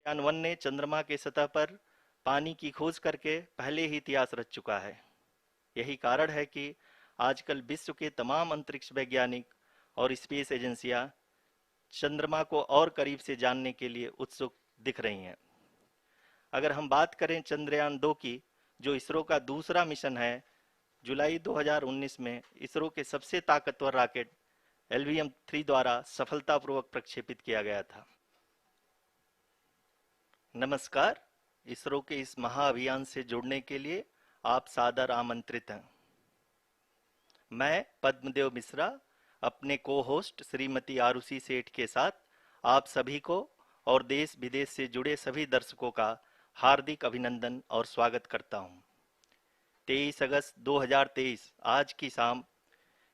चंद्रयान 1 ने चंद्रमा के सतह पर पानी की खोज करके पहले ही इतिहास रच चुका है। यही कारण है कि आजकल विश्व के तमाम अंतरिक्ष वैज्ञानिक और स्पेस एजेंसियां चंद्रमा को और करीब से जानने के लिए उत्सुक दिख रही हैं। अगर हम बात करें चंद्रयान 2 की, जो इसरो का दूसरा मिशन है, जुलाई 2019 में इसरो के सबसे ताकतवर रॉकेट LVM-3 द्वारा सफलतापूर्वक प्रक्षेपित किया गया था। नमस्कार, इसरो के इस महाअभियान से जुड़ने के लिए आप सादर आमंत्रित हैं। मैं पद्मदेव मिश्रा अपने को होस्ट श्रीमती आरुषि सेठ के साथ आप सभी को और देश विदेश से जुड़े सभी दर्शकों का हार्दिक अभिनंदन और स्वागत करता हूं। 23 अगस्त 2023 आज की शाम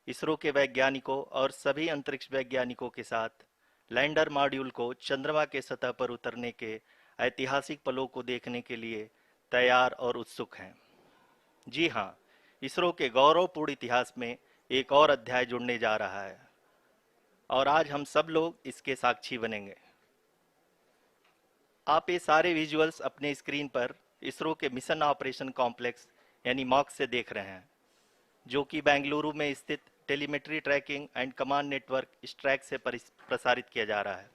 इसरो के वैज्ञानिकों और सभी अंतरिक्ष वैज्ञानिकों के साथ लैंडर मॉड्यूल को चंद्रमा के सतह पर उतरने के ऐतिहासिक पलों को देखने के लिए तैयार और उत्सुक हैं। जी हाँ, इसरो के गौरवपूर्ण इतिहास में एक और अध्याय जुड़ने जा रहा है और आज हम सब लोग इसके साक्षी बनेंगे। आप ये सारे विजुअल्स अपने स्क्रीन पर इसरो के मिशन ऑपरेशन कॉम्प्लेक्स यानी मॉक्स से देख रहे हैं, जो कि बेंगलुरु में स्थित telemetry tracking and command network ISTRAC से प्रसारित किया जा रहा है।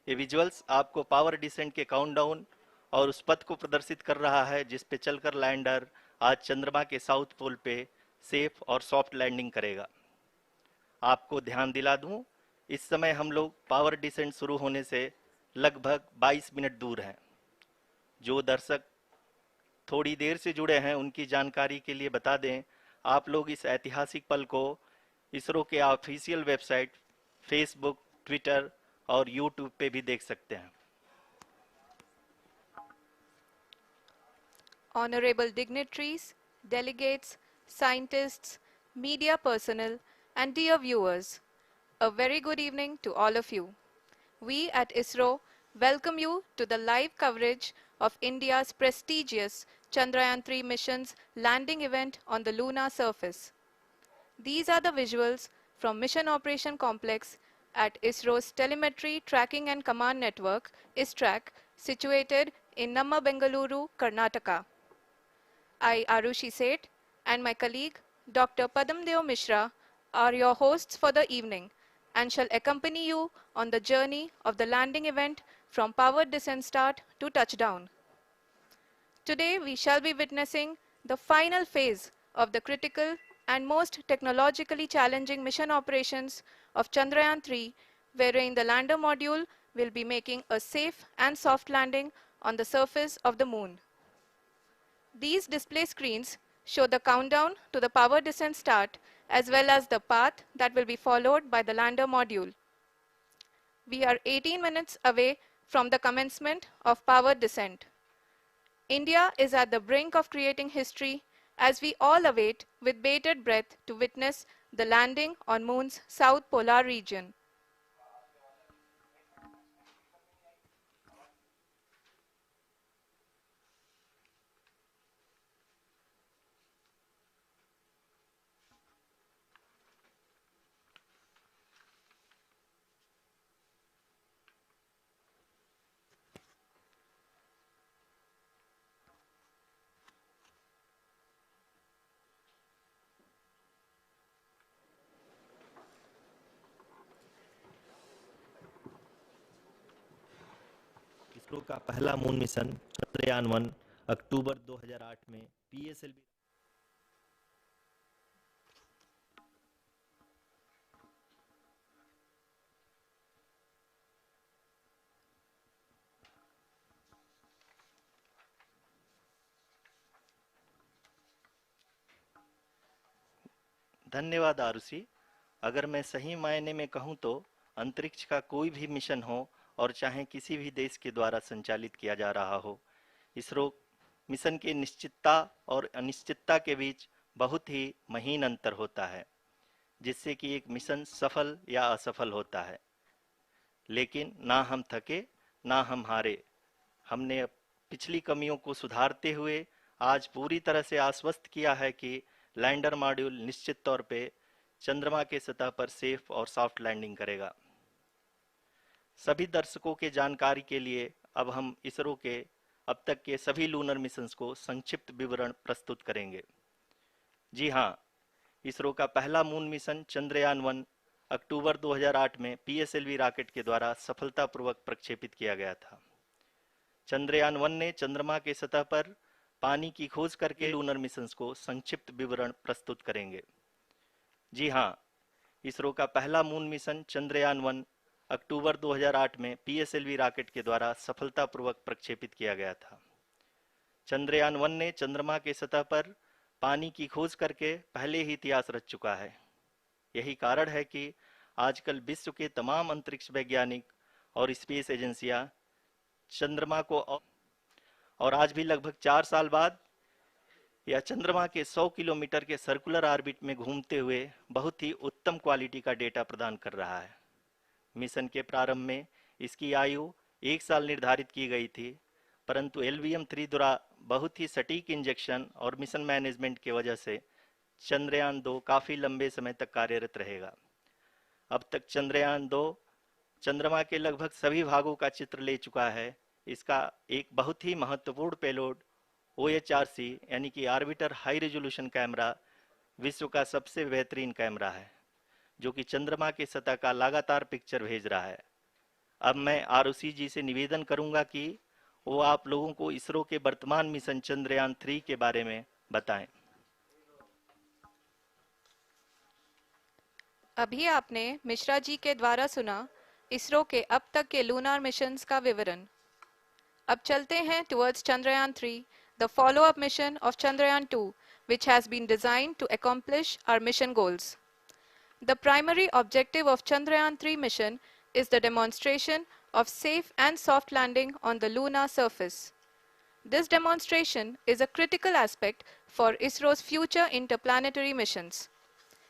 ये विजुअल्स आपको पावर डिसेंट के काउंटडाउन और उस पथ को प्रदर्शित कर रहा है जिस पे चलकर लैंडर आज चंद्रमा के साउथ पोल पे सेफ और सॉफ्ट लैंडिंग करेगा। आपको ध्यान दिला दूं, इस समय हम लोग पावर डिसेंट शुरू होने से लगभग 22 मिनट दूर हैं। जो दर्शक थोड़ी देर से जुड़े हैं उनकी जानकारी के लिए बता दें, आप लोग इस ऐतिहासिक पल को इसरो के ऑफिशियल वेबसाइट, फेसबुक, ट्विटर और यूट्यूब पे भी देख सकते हैं। Honorable dignitaries, delegates, scientists, media personnel, and dear viewers, a very good evening to all of you. We at ISRO welcome you to the live coverage of India's prestigious Chandrayaan-3 mission's landing event on the lunar surface. These are the visuals from Mission Operation Complex at ISRO's Telemetry Tracking and Command Network, ISTRAC, situated in Namma, Bengaluru, Karnataka. I, Arushi Seth, and my colleague, Dr. Padamdeo Mishra, are your hosts for the evening and shall accompany you on the journey of the landing event from powered descent start to touchdown. Today, we shall be witnessing the final phase of the critical and most technologically challenging mission operations of Chandrayaan-3, wherein the lander module will be making a safe and soft landing on the surface of the moon. These display screens show the countdown to the power descent start as well as the path that will be followed by the lander module. We are 18 minutes away from the commencement of power descent. India is at the brink of creating history as we all await with bated breath to witness the landing on Moon's south polar region. ISRO का पहला moon mission Chandrayaan 1 अक्टूबर 2008 में PSLV धन्यवाद आरुषि। अगर मैं सही मायने में कहूं तो अंतरिक्ष का कोई भी मिशन हो और चाहे किसी भी देश के द्वारा संचालित किया जा रहा हो, इसरो मिशन की निश्चितता और अनिश्चितता के बीच बहुत ही महीन अंतर होता है, जिससे कि एक मिशन सफल या असफल होता है। लेकिन ना हम थके ना हम हारे। हमने पिछली कमियों को सुधारते हुए आज पूरी तरह से आश्वस्त किया है कि लैंडर मॉड्यूल निश्चित तौर पे चंद्रमा के सतह पर सेफ और सॉफ्ट लैंडिंग करेगा। सभी दर्शकों के जानकारी के लिए अब हम इसरो के अब तक के सभी लूनर मिशंस को संक्षिप्त विवरण प्रस्तुत करेंगे। जी हाँ, इसरो का पहला मून मिशन चंद्रयान-1 अक्टूबर 2008 में पीएसएलवी रॉकेट के द्वारा सफलतापूर्वक प्रक्षेपित किया गया था। चंद्रयान-1 ने चंद्रमा के सतह पर पानी की खोज करके लूनर मिशंस को संक्षिप्त विवरण प्रस्तुत करेंगे। जी हाँ, इसरो का पहला मून मिशन चंद्रयान-1 अक्टूबर 2008 में पीएसएलवी रॉकेट के द्वारा सफलतापूर्वक प्रक्षेपित किया गया था। चंद्रयान-1 ने चंद्रमा के सतह पर पानी की खोज करके पहले ही इतिहास रच चुका है। यही कारण है कि आजकल विश्व के तमाम अंतरिक्ष वैज्ञानिक और स्पेस एजेंसियां चंद्रमा को और आज भी लगभग 4 साल बाद यह चंद्रमा के 100 किलोमीटर के सर्कुलर ऑर्बिट में घूमते हुए बहुत ही उत्तम क्वालिटी का डेटा प्रदान कर रहा है। मिशन के प्रारंभ में इसकी आयु 1 साल निर्धारित की गई थी, परंतु LVM-3 द्वारा बहुत ही सटीक इंजेक्शन और मिशन मैनेजमेंट की वजह से चंद्रयान-2 काफी लंबे समय तक कार्यरत रहेगा। अब तक चंद्रयान-2 चंद्रमा के लगभग सभी भागों का चित्र ले चुका है। इसका एक बहुत ही महत्वपूर्ण पेलोड OHRC यानी कि ऑर्बिटर हाई रेजोल्यूशन कैमरा विश्व का सबसे बेहतरीन कैमरा है, जो कि चंद्रमा के सतह का लगातार पिक्चर भेज रहा है। अब मैं ROC जी से निवेदन करूंगा कि वो आप लोगों को इसरो के वर्तमान मिशन चंद्रयान-3 के बारे में बताएं। अभी आपने मिश्रा जी के द्वारा सुना इसरो के अब तक के लूनार मिशंस का विवरण। अब चलते हैं towards Chandrayaan-3, the follow-up mission of Chandrayaan-2, which has been designed to accomplish our mission goals. The primary objective of Chandrayaan-3 mission is the demonstration of safe and soft landing on the lunar surface. This demonstration is a critical aspect for ISRO's future interplanetary missions.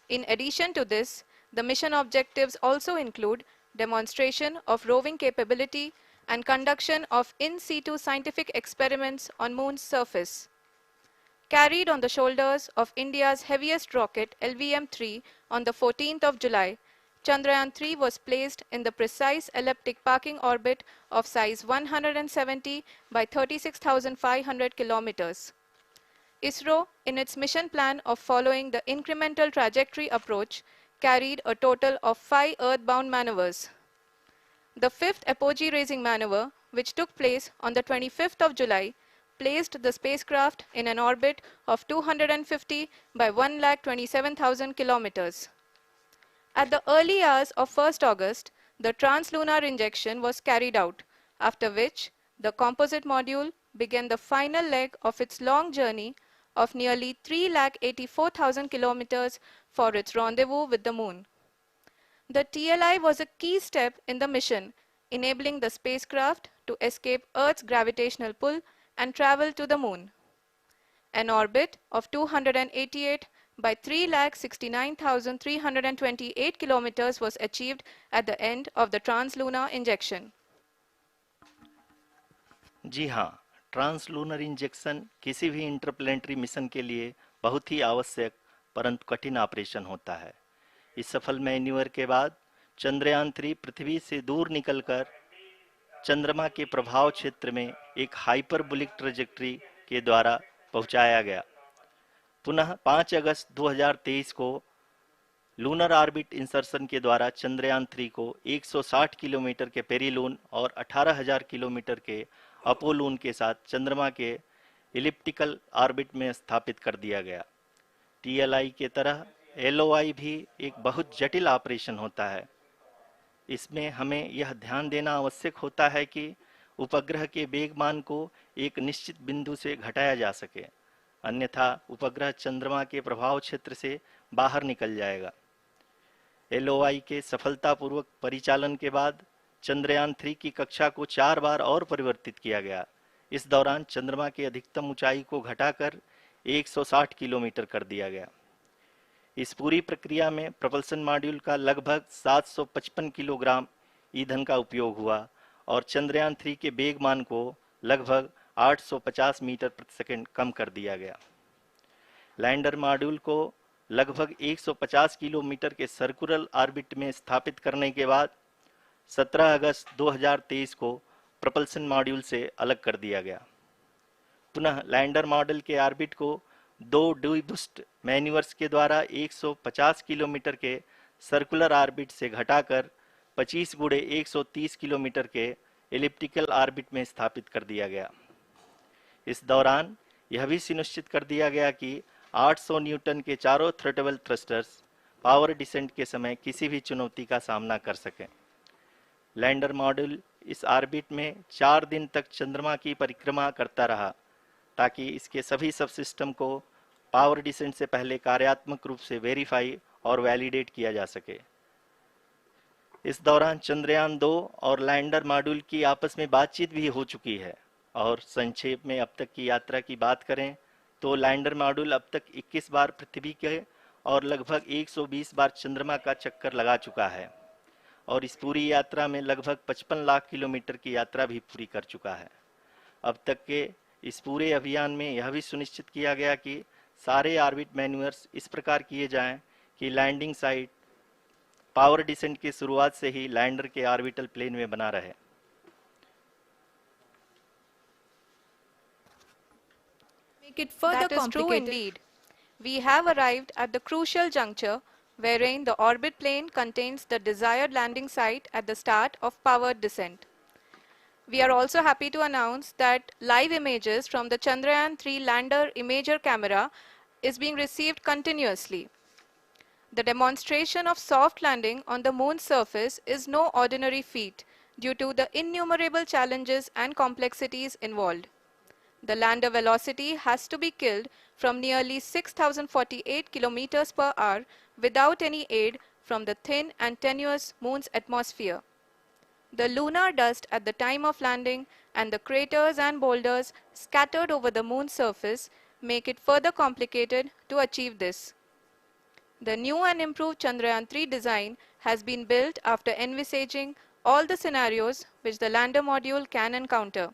In addition to this, the mission objectives also include demonstration of roving capability and conduction of in situ scientific experiments on Moon's surface. Carried on the shoulders of India's heaviest rocket LVM-3 on the 14th of July, Chandrayaan-3 was placed in the precise elliptic parking orbit of size 170 by 36,500 kilometers. ISRO, in its mission plan of following the incremental trajectory approach, carried a total of 5 earthbound maneuvers. The fifth apogee-raising maneuver, which took place on the 25th of July, placed the spacecraft in an orbit of 250 by 1,27,000 kilometers. At the early hours of 1st August, the translunar injection was carried out, after which the composite module began the final leg of its long journey of nearly 3,84,000 kilometers for its rendezvous with the Moon. The TLI was a key step in the mission, enabling the spacecraft to escape Earth's gravitational pull and travel to the Moon. An orbit of 288 by 3,69,328 kilometers was achieved at the end of the translunar injection. जी हाँ, translunar injection किसी भी interplanetary mission के लिए बहुत ही आवश्यक परंतु कठिन operation होता है। इस सफल मैन्यूवर के बाद चंद्रयान-3 पृथ्वी से दूर निकलकर चंद्रमा के प्रभाव क्षेत्र में एक हाइपरबोलिक ट्रेजेक्टरी के द्वारा पहुंचाया गया। पुनः 5 अगस्त 2023 को लूनर ऑर्बिट इंसर्शन के द्वारा चंद्रयान-3 को 160 किलोमीटर के पेरिलून और 18,000 किलोमीटर के अपोलून के साथ चंद्रमा के इलिप्टिकल ऑर्बिट में स्थापित कर दिया गया। TLI के तरह LOI भी एक बहुत जटिल ऑपरेशन होता है। इसमें हमें यह ध्यान देना आवश्यक होता है कि उपग्रह के वेगमान को एक निश्चित बिंदु से घटाया जा सके, अन्यथा उपग्रह चंद्रमा के प्रभाव क्षेत्र से बाहर निकल जाएगा। LOI के सफलतापूर्वक परिचालन के बाद चंद्रयान-3 की कक्षा को 4 बार और परिवर्तित किया गया। इस दौरान चंद्रमा की अधिकतम ऊंचाई को घटाकर 160 किलोमीटर कर दिया गया। इस पूरी प्रक्रिया में प्रपल्सन मॉड्यूल का लगभग 755 किलोग्राम ईंधन का उपयोग हुआ और चंद्रयान-3 के वेगमान को लगभग 850 मीटर प्रति सेकंड कम कर दिया गया। लैंडर मॉड्यूल को लगभग 150 किलोमीटर के सर्कुलर ऑर्बिट में स्थापित करने के बाद 17 अगस्त 2023 को propulsion मॉड्यूल से अलग कर दिया गया। पुनः लैंडर मॉडल के ऑर्बिट को 2 डीबूस्ट मैन्यूवर्स के द्वारा 150 किलोमीटर के सर्कुलर ऑर्बिट से घटाकर 25 गुणे 130 किलोमीटर के एलिप्टिकल ऑर्बिट में स्थापित कर दिया गया। इस दौरान यह भी सुनिश्चित कर दिया गया कि 800 न्यूटन के चारों थ्रोटेबल थ्रस्टर्स पावर डिसेंट के समय किसी भी चुनौती का सामना कर सकें। लैंडर मॉड्यूल इस ऑर्बिट में 4 दिन तक चंद्रमा की परिक्रमा करता रहा ताकि इसके सभी सब सिस्टम को पावर डिसेंट से पहले कार्यात्मक रूप से वेरीफाई और वैलिडेट किया जा सके। इस दौरान चंद्रयान 2 और लैंडर मॉड्यूल की आपस में बातचीत भी हो चुकी है। और संक्षेप में अब तक की यात्रा की बात करें तो लैंडर मॉड्यूल अब तक 21 बार पृथ्वी के और लगभग 120 बार चंद्रमा का चक्कर लगा चुका है और इस पूरी यात्रा में लगभग 55 लाख किलोमीटर की यात्रा भी पूरी कर चुका है। अब तक के इस पूरे अभियान में यह भी सुनिश्चित किया गया कि सारे ऑर्बिट मैन्यूवर्स इस प्रकार किए जाएं कि लैंडिंग साइट पावर डिसेंट की शुरुआत से ही लैंडर के ऑर्बिटल प्लेन में बना रहे। Make it further That is true complicated. indeed. We have arrived at the crucial juncture wherein the orbit plane contains the desired landing site at the start of powered descent. We are also happy to announce that live images from the Chandrayaan-3 lander imager camera is being received continuously. The demonstration of soft landing on the moon's surface is no ordinary feat due to the innumerable challenges and complexities involved. The lander velocity has to be killed from nearly 6,048 kilometers per hour without any aid from the thin and tenuous moon's atmosphere. The lunar dust at the time of landing and the craters and boulders scattered over the moon's surface make it further complicated to achieve this. The new and improved Chandrayaan-3 design has been built after envisaging all the scenarios which the lander module can encounter.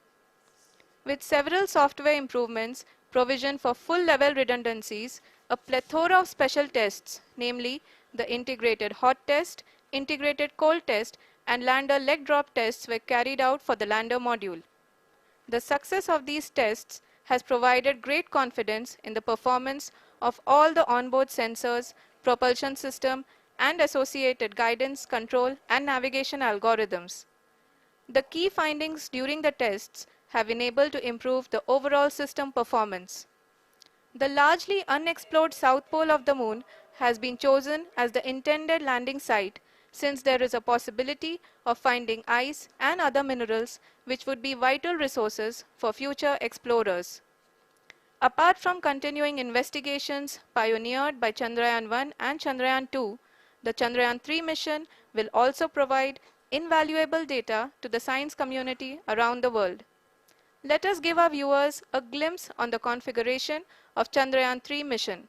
With several software improvements, provision for full-level redundancies, a plethora of special tests, namely the integrated hot test, integrated cold test, and lander leg drop tests were carried out for the lander module. The success of these tests has provided great confidence in the performance of all the onboard sensors, propulsion system, and associated guidance, control, and navigation algorithms. The key findings during the tests have enabled to improve the overall system performance. The largely unexplored south pole of the moon has been chosen as the intended landing site since there is a possibility of finding ice and other minerals which would be vital resources for future explorers. Apart from continuing investigations pioneered by Chandrayaan-1 and Chandrayaan-2, the Chandrayaan-3 mission will also provide invaluable data to the science community around the world. Let us give our viewers a glimpse on the configuration of Chandrayaan-3 mission.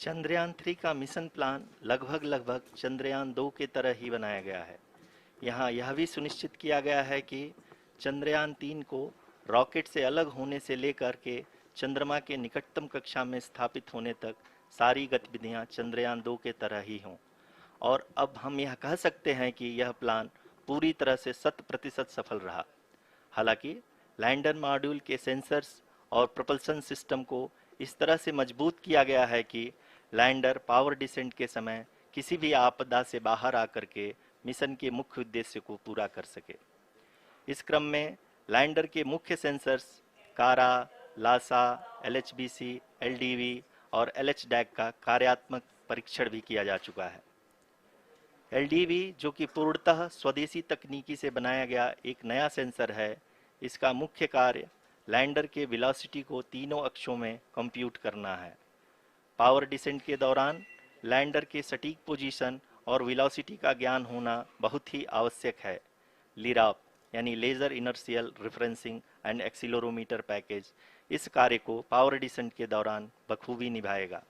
Chandrayaan 3 का mission plan लगभग चंद्रयान 2 के तरह ही बनाया गया है। यहाँ यह भी सुनिश्चित किया गया है कि चंद्रयान 3 को रॉकेट से अलग होने से लेकर के चंद्रमा के निकटतम कक्षा में स्थापित होने तक सारी गतिविधियाँ चंद्रयान 2 के तरह ही हों। और अब हम यह कह सकते हैं कि यह प्लान पूरी तरह से 100% सफल रहा। हालांकि लैंडर मॉड्यूल के सेंसर्स और प्रोपल्शन सिस्टम को इस तरह से मजबूत किया गया है कि लैंडर पावर डिसेंट के समय किसी भी आपदा से बाहर आकर के मिशन के मुख्य उद्देश्य को पूरा कर सके। इस क्रम में लैंडर के मुख्य सेंसर्स कारा, लासा, LHBC, LDV और LHDAC का कार्यात्मक परीक्षण भी किया जा चुका है। LDV जो कि पूर्णतः स्वदेशी तकनीकी से बनाया गया एक नया सेंसर है, इसका मुख्य कार्य लैंडर के वेलोसिटी को तीनों अक्षों में कंप्यूट करना है। पावर डिसेंट के दौरान लैंडर के सटीक पोजीशन और वेलोसिटी का ज्ञान होना बहुत ही आवश्यक है। लिराप यानी laser inertial referencing and accelerometer package इस कार्य को पावर डिसेंट के दौरान बखूबी निभाएगा।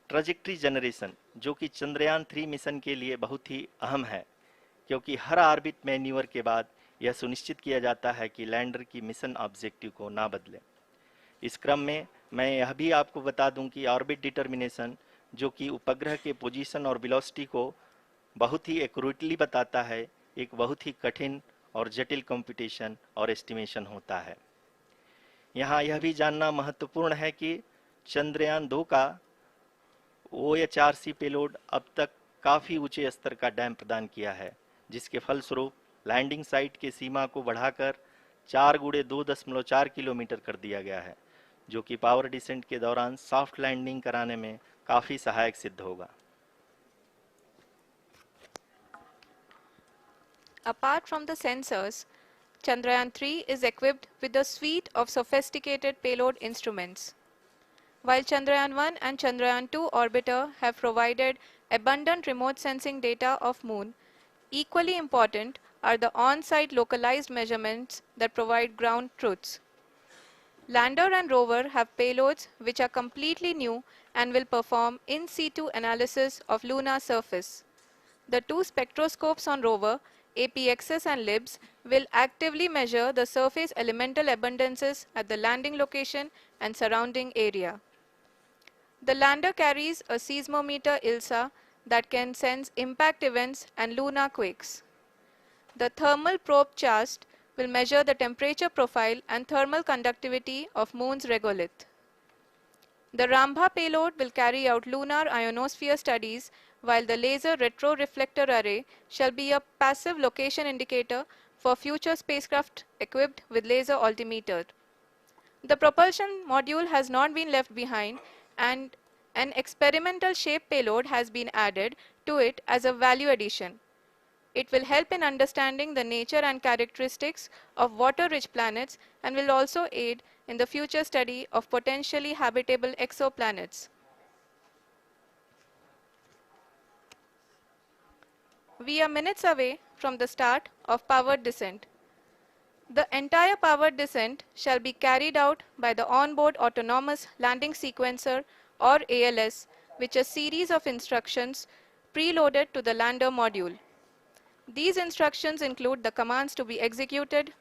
ट्रजेक्ट्री जनरेशन, जो कि चंद्रयान 3 मिशन के लिए बहुत ही अहम है, क्योंकि हर ऑर्बिट मैन्यूवर के बाद यह सुनिश्चित किया जाता है कि लैंडर की मिशन ऑब्जेक्टिव को ना बदले। इस क्रम में मैं यह भी आपको बता दूं कि ऑर्बिट डिटर्मिनेशन, जो कि उपग्रह के पोजीशन और वेलोसिटी को बहुत ही एक्यूरेटली बताता है, एक बहुत ही कठिन और जटिल कंप्यूटेशन और एस्टिमेशन होता है। यहाँ यह भी जानना महत्वपूर्ण है कि चंद्रयान 2 का OHRC पेलोड अब तक काफ़ी ऊंचे स्तर का डैम प्रदान किया है, जिसके फलस्वरूप लैंडिंग साइट की सीमा को बढ़ाकर 4 गुणे 2.4 किलोमीटर कर दिया गया है, जो कि पावर डिसेंट के दौरान सॉफ्ट लैंडिंग कराने में काफ़ी सहायक सिद्ध होगा। Apart from the sensors, Chandrayaan 3 is equipped with a suite of sophisticated payload instruments. While Chandrayaan 1 and Chandrayaan 2 orbiter have provided abundant remote sensing data of Moon, equally important are the on-site localized measurements that provide ground truths. Lander and rover have payloads which are completely new and will perform in situ analysis of lunar surface. The two spectroscopes on rover, APXS and LIBS, will actively measure the surface elemental abundances at the landing location and surrounding area. The lander carries a seismometer ILSA that can sense impact events and lunar quakes. The thermal probe CHAST will measure the temperature profile and thermal conductivity of Moon's regolith. The Rambha payload will carry out lunar ionosphere studies, while the laser retroreflector array shall be a passive location indicator for future spacecraft equipped with laser altimeter. The propulsion module has not been left behind, and an experimental shape payload has been added to it as a value addition. It will help in understanding the nature and characteristics of water-rich planets and will also aid in the future study of potentially habitable exoplanets. We are minutes away from the start of powered descent. The entire powered descent shall be carried out by the onboard autonomous landing sequencer, or ALS, which is a series of instructions preloaded to the lander module. These instructions include the commands to be executed,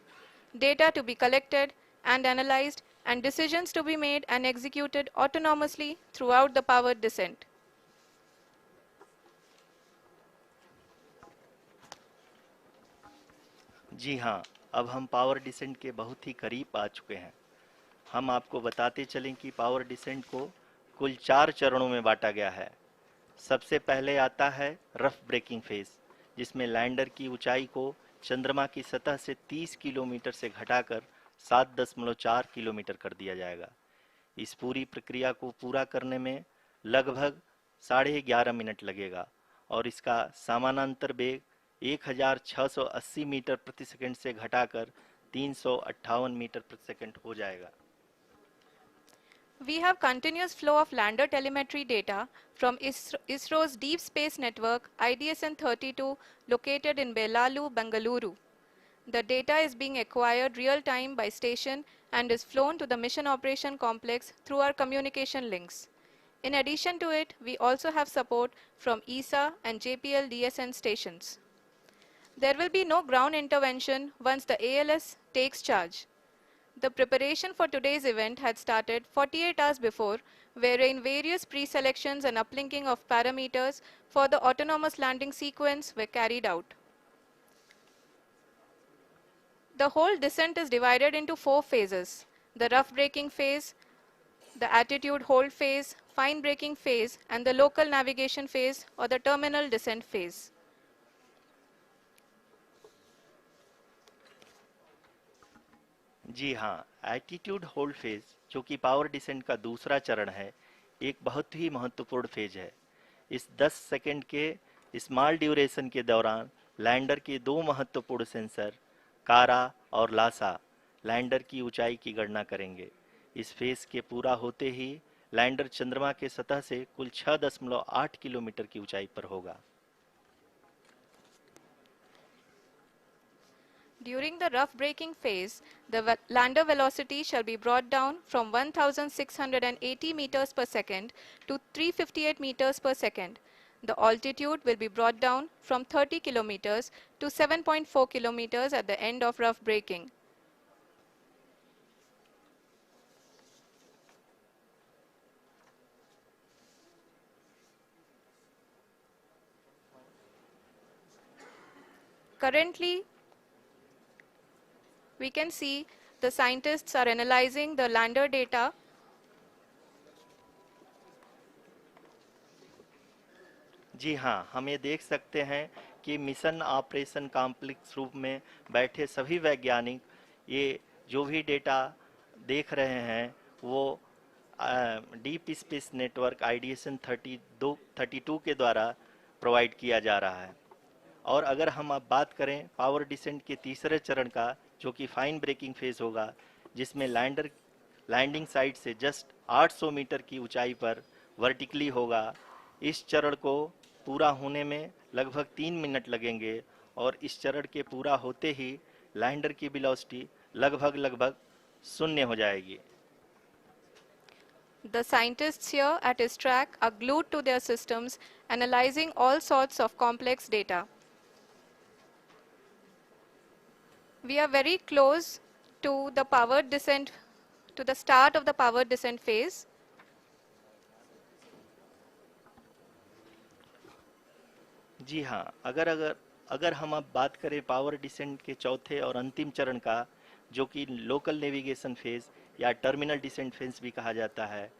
data to be collected and analyzed, and decisions to be made and executed autonomously throughout the powered descent. जी हाँ, अब हम power descent के बहुत ही करीब आ चुके हैं। हम आपको बताते चलें कि पावर डिसेंट को कुल 4 चरणों में बांटा गया है। सबसे पहले आता है रफ ब्रेकिंग फेज, जिसमें लैंडर की ऊंचाई को चंद्रमा की सतह से 30 किलोमीटर से घटाकर 7.4 किलोमीटर कर दिया जाएगा। इस पूरी प्रक्रिया को पूरा करने में लगभग 11.5 मिनट लगेगा और इसका समानांतर वेग 1680 मीटर प्रति सेकंड से घटाकर 358 मीटर प्रति सेकंड हो जाएगा। We have continuous flow of lander telemetry data from ISRO's Deep Space Network IDSN-32 located in Belalu, Bengaluru. The data is being acquired real-time by station and is flown to the Mission Operation Complex through our communication links. In addition to it, we also have support from ESA and JPL DSN stations. There will be no ground intervention once the ALS takes charge. The preparation for today's event had started 48 hours before, wherein various pre-selections and uplinking of parameters for the autonomous landing sequence were carried out. The whole descent is divided into 4 phases: the rough braking phase, the attitude hold phase, fine braking phase, and the local navigation phase or the terminal descent phase. जी हाँ, attitude hold phase, जो कि power descent का दूसरा चरण है, एक बहुत ही महत्वपूर्ण फेज है। इस 10 सेकंड के स्मॉल ड्यूरेशन के दौरान लैंडर के 2 महत्वपूर्ण सेंसर कारा और लासा लैंडर की ऊंचाई की गणना करेंगे। इस फेज के पूरा होते ही लैंडर चंद्रमा के सतह से कुल 6.8 किलोमीटर की ऊंचाई पर होगा। During the rough braking phase, the lander velocity shall be brought down from 1680 meters per second to 358 meters per second. The altitude will be brought down from 30 kilometers to 7.4 kilometers at the end of rough braking. Currently, we can see the scientists are analyzing the lander data. जी हाँ, हम ये देख सकते हैं कि mission operation complex रूप में बैठे सभी वैज्ञानिक ये जो भी डेटा देख रहे हैं वो डीप स्पेस नेटवर्क आईडीएसन 32 के द्वारा प्रोवाइड किया जा रहा है। और अगर हम अब बात करें पावर डिसेंट के तीसरे चरण का, जो कि फाइन ब्रेकिंग फेज होगा, जिसमें लैंडर लैंडिंग साइट से जस्ट 800 मीटर की ऊंचाई पर वर्टिकली होगा। इस चरण को पूरा होने में लगभग 3 मिनट लगेंगे और इस चरण के पूरा होते ही लैंडर की वेलोसिटी लगभग शून्य हो जाएगी। The scientists here at ISTRAC are glued to their systems, analyzing all sorts of complex data. We are very close to the powered descent, to the start of the powered descent phase. जी हाँ, अगर हम अब बात करें power descent के चौथे और अंतिम चरण का, जो कि लोकल नेविगेशन फेज या टर्मिनल डिसेंट फेज भी कहा जाता है,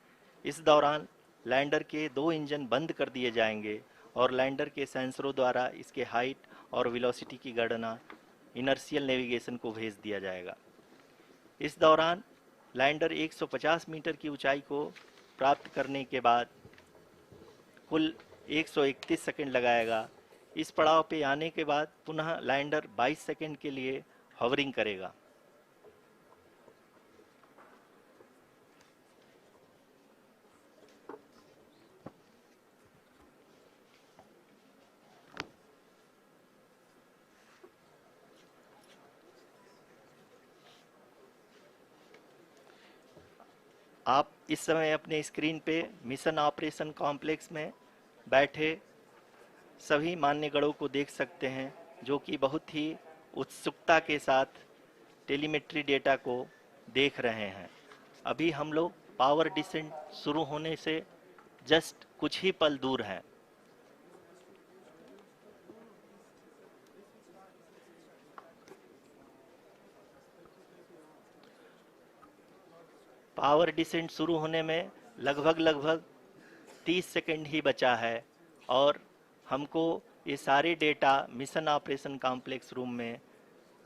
इस दौरान लैंडर के 2 इंजन बंद कर दिए जाएंगे और लैंडर के सेंसरों द्वारा इसके हाइट और वेलोसिटी की गणना इनर्शियल नेविगेशन को भेज दिया जाएगा। इस दौरान लैंडर 150 मीटर की ऊंचाई को प्राप्त करने के बाद कुल 131 सेकंड लगाएगा। इस पड़ाव पे आने के बाद पुनः लैंडर 22 सेकंड के लिए हवरिंग करेगा। आप इस समय अपने स्क्रीन पे मिशन ऑपरेशन कॉम्प्लेक्स में बैठे सभी मान्यगणों को देख सकते हैं, जो कि बहुत ही उत्सुकता के साथ टेलीमेट्री डेटा को देख रहे हैं। अभी हम लोग पावर डिसेंट शुरू होने से जस्ट कुछ ही पल दूर हैं। पावर डिसेंट शुरू होने में लगभग 30 सेकंड ही बचा है और हमको ये सारे data mission operation complex room में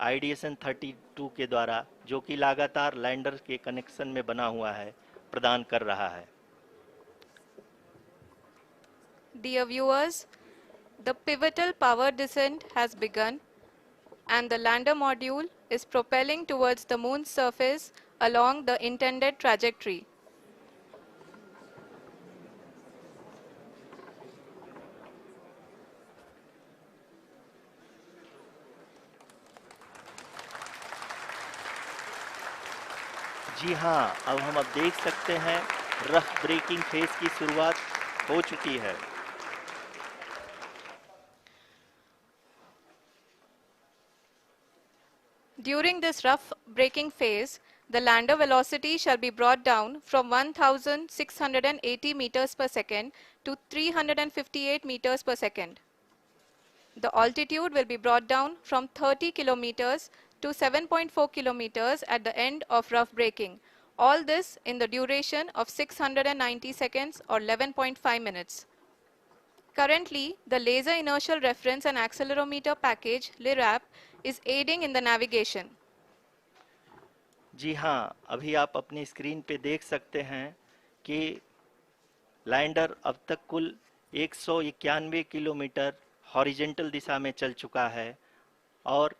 आईडीएसन 32 के द्वारा, जो कि लगातार लैंडर के कनेक्शन में बना हुआ है, प्रदान कर रहा है। Dear viewers, the pivotal power descent has begun and the lander module is propelling towards the moon's surface along the intended trajectory. जी हाँ, अब हम देख सकते हैं रफ ब्रेकिंग फेज की शुरुआत हो चुकी है। During this rough braking phase, the lander velocity shall be brought down from 1680 meters per second to 358 meters per second. The altitude will be brought down from 30 kilometers to 7.4 kilometers at the end of rough braking. All this in the duration of 690 seconds or 11.5 minutes. Currently, the Laser Inertial Reference and Accelerometer package (LIRAP) is aiding in the navigation. जी हाँ, अभी आप अपनी screen पे देख सकते हैं कि lander अब तक कुल 191 किलोमीटर हॉरिजेंटल दिशा में चल चुका है और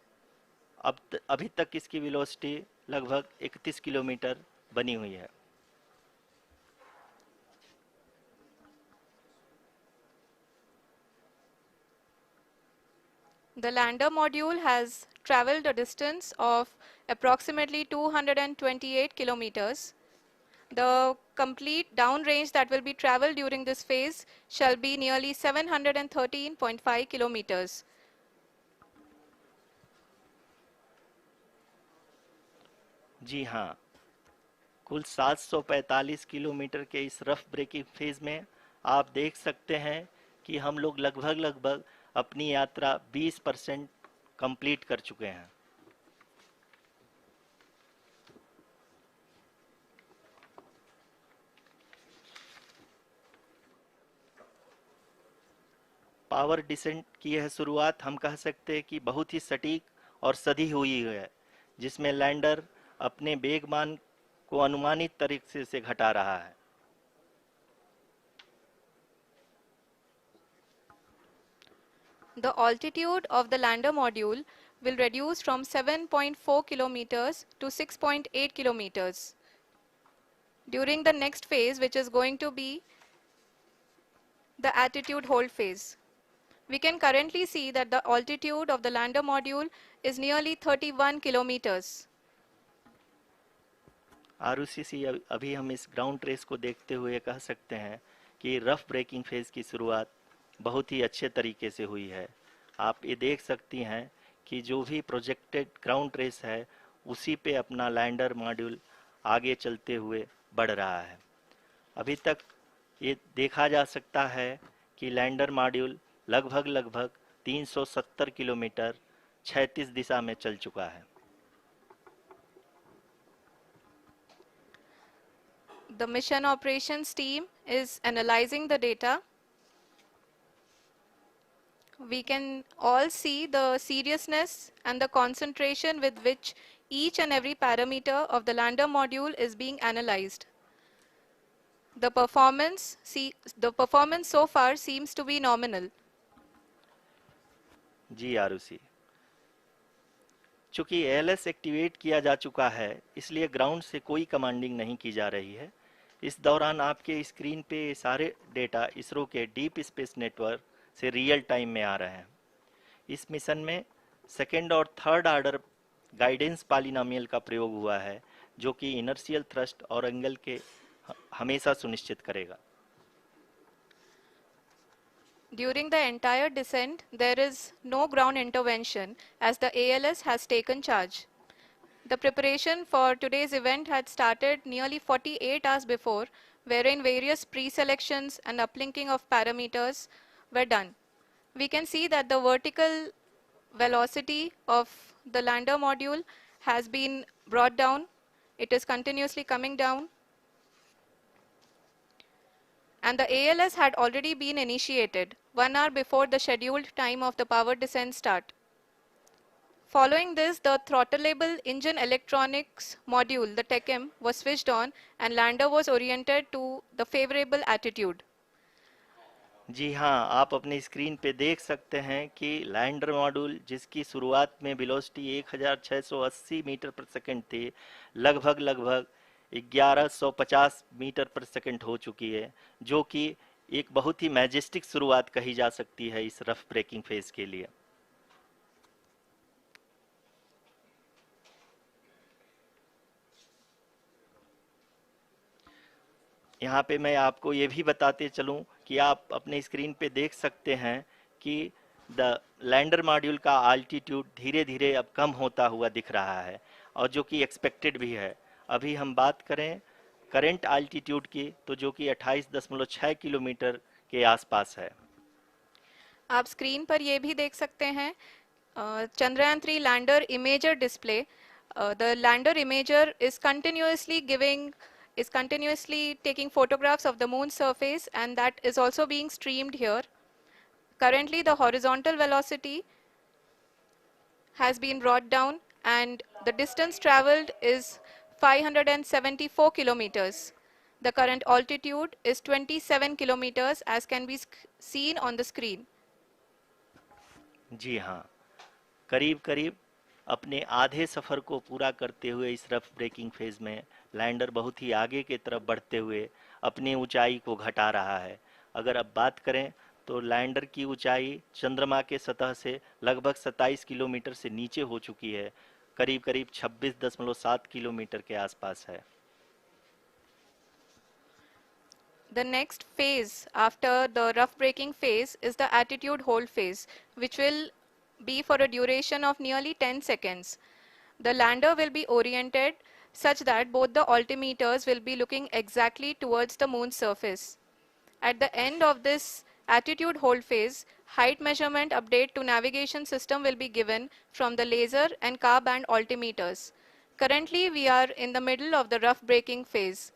अभी तक इसकी वेलोसिटी लगभग 31 किलोमीटर बनी हुई है। The lander module has traveled a distance of approximately 228 kilometers. The complete downrange that will be traveled during this phase shall be nearly 713.5 kilometers. जी हाँ, कुल 745 किलोमीटर के इस रफ ब्रेकिंग फेज में आप देख सकते हैं कि हम लोग लगभग अपनी यात्रा 20% कंप्लीट कर चुके हैं। पावर डिसेंट की यह शुरुआत हम कह सकते हैं कि बहुत ही सटीक और सधी हुई है, जिसमें लैंडर अपने वेगमान को अनुमानित तरीके से घटा रहा है। The altitude of the lander module will reduce from 7.4 kilometers to 6.8 kilometers during the next phase, which is going to be the attitude hold phase. We can currently see that the altitude of the lander module is nearly 31 kilometers. Arushi, अभी हम इस ground race को देखते हुए कह सकते हैं कि रफ ब्रेकिंग फेज की शुरुआत बहुत ही अच्छे तरीके से हुई है। आप ये देख सकती हैं कि जो भी प्रोजेक्टेड ग्राउंड रेस है उसी पे अपना लैंडर मॉड्यूल आगे चलते हुए बढ़ रहा है। अभी तक ये देखा जा सकता है कि लैंडर मॉड्यूल लगभग 370 किलोमीटर क्षैतिज दिशा में चल चुका है। The mission operations team is analyzing the data. We can all see the seriousness and the concentration with which each and every parameter of the lander module is being analyzed. The performance so far seems to be nominal. जी आरुषि, चूंकि ALS activate किया जा चुका है, इसलिए ground से कोई commanding नहीं की जा रही है। इस दौरान आपके स्क्रीन पे सारे डेटा इसरो के डीप स्पेस नेटवर्क से रियल टाइम में आ रहे हैं। इस मिशन में सेकेंड और थर्ड ऑर्डर गाइडेंस पॉलिनोमियल का प्रयोग हुआ है, जो कि इनर्शियल थ्रस्ट और एंगल के हमेशा सुनिश्चित करेगा। During the entire descent, there is no ground intervention as the ALS has taken charge. The preparation for today's event had started nearly 48 hours before, wherein various pre-selections and uplinking of parameters were done. We can see that the vertical velocity of the lander module has been brought down. It is continuously coming down. And the ALS had already been initiated 1 hour before the scheduled time of the power descent start. Following this, the throttleable engine electronics module, the TECM, was switched on and lander was oriented to the favorable attitude. जी हाँ, आप अपने screen पे देख सकते हैं कि lander module, जिसकी शुरुआत में वेलोसिटी 1680 मीटर पर सेकंड थी, लगभग 1150 मीटर पर सेकंड हो चुकी है, जो कि एक बहुत ही मैजेस्टिक शुरुआत कही जा सकती है इस रफ ब्रेकिंग फेज के लिए। यहाँ पे मैं आपको ये भी बताते चलूँ कि आप अपने स्क्रीन पे देख सकते हैं कि द लैंडर मॉड्यूल का अल्टीट्यूड धीरे धीरे अब कम होता हुआ दिख रहा है, और जो कि एक्सपेक्टेड भी है। अभी हम बात करें करंट अल्टीट्यूड की, तो जो कि 28.6 किलोमीटर के आसपास है। आप स्क्रीन पर ये भी देख सकते हैं Chandrayaan 3 lander imager display. The lander imager is continuously taking photographs of the moon's surface, and that is also being streamed here. Currently, the horizontal velocity has been brought down and the distance traveled is 574 kilometers. The current altitude is 27 kilometers as can be seen on the screen. जी हाँ, करीब अपने आधे सफ़र को पूरा करते हुए इस rough breaking phase में लैंडर बहुत ही आगे की तरफ बढ़ते हुए अपनी ऊंचाई को घटा रहा है। अगर अब बात करें तो लैंडर की ऊंचाई चंद्रमा के सतह से लगभग 27 किलोमीटर से नीचे हो चुकी है, करीब करीब 26.7 किलोमीटर के आसपास है। The next phase after the rough braking phase is the attitude hold phase, which will be for a duration of nearly 10 seconds. The lander will be oriented such that both the altimeters will be looking exactly towards the moon's surface. At the end of this attitude hold phase, height measurement update to navigation system will be given from the laser and car band altimeters. Currently, we are in the middle of the rough braking phase.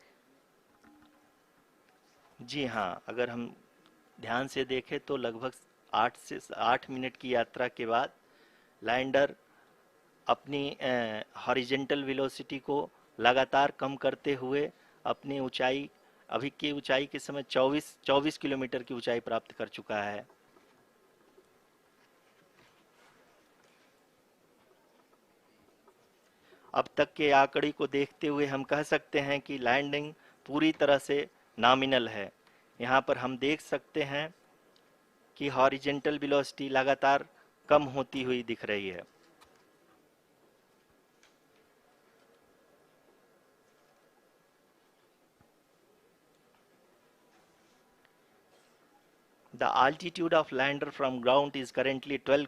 जी हाँ, अगर हम ध्यान से देखें तो लगभग 8 minute की यात्रा के बाद लैंडर अपनी हॉरिजेंटल वेलोसिटी को लगातार कम करते हुए अपनी ऊंचाई, अभी की ऊंचाई के समय 24 किलोमीटर की ऊंचाई प्राप्त कर चुका है। अब तक के आंकड़े को देखते हुए हम कह सकते हैं कि लैंडिंग पूरी तरह से नॉमिनल है। यहाँ पर हम देख सकते हैं कि हॉरिजेंटल वेलोसिटी लगातार कम होती हुई दिख रही है। The altitude of lander from ground is currently 22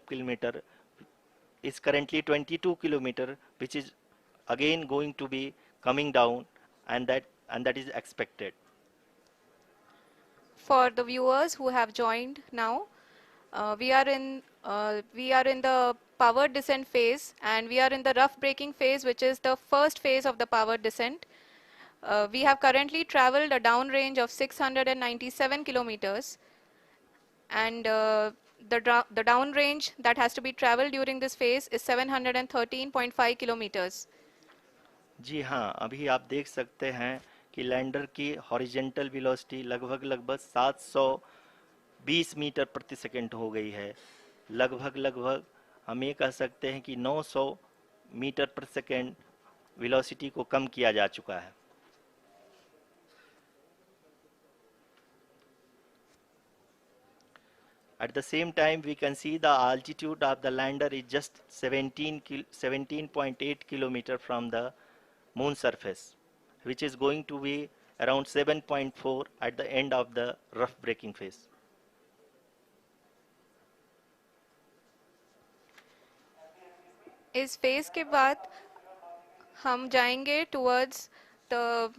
kilometer, which is again going to be coming down, and that is expected. For the viewers who have joined now, we are in the power descent phase, and we are in the rough braking phase, which is the first phase of the power descent. We have currently traveled a downrange of 697 kilometers, and the downrange that has to be traveled during this phase is 713.5 kilometers. जी हाँ, अभी आप देख सकते हैं कि lander की horizontal velocity लगभग 720 metre प्रति सेकंड हो गई है। लगभग हम ये कह सकते हैं कि 900 मीटर प्रति सेकंड वेलोसिटी को कम किया जा चुका है। At the same time, we can see the altitude of the lander is just 17.8 kilometer from the moon surface, which is going to be around 7.4 at the end of the rough braking phase. इस phase के बाद हम जाएंगे towards the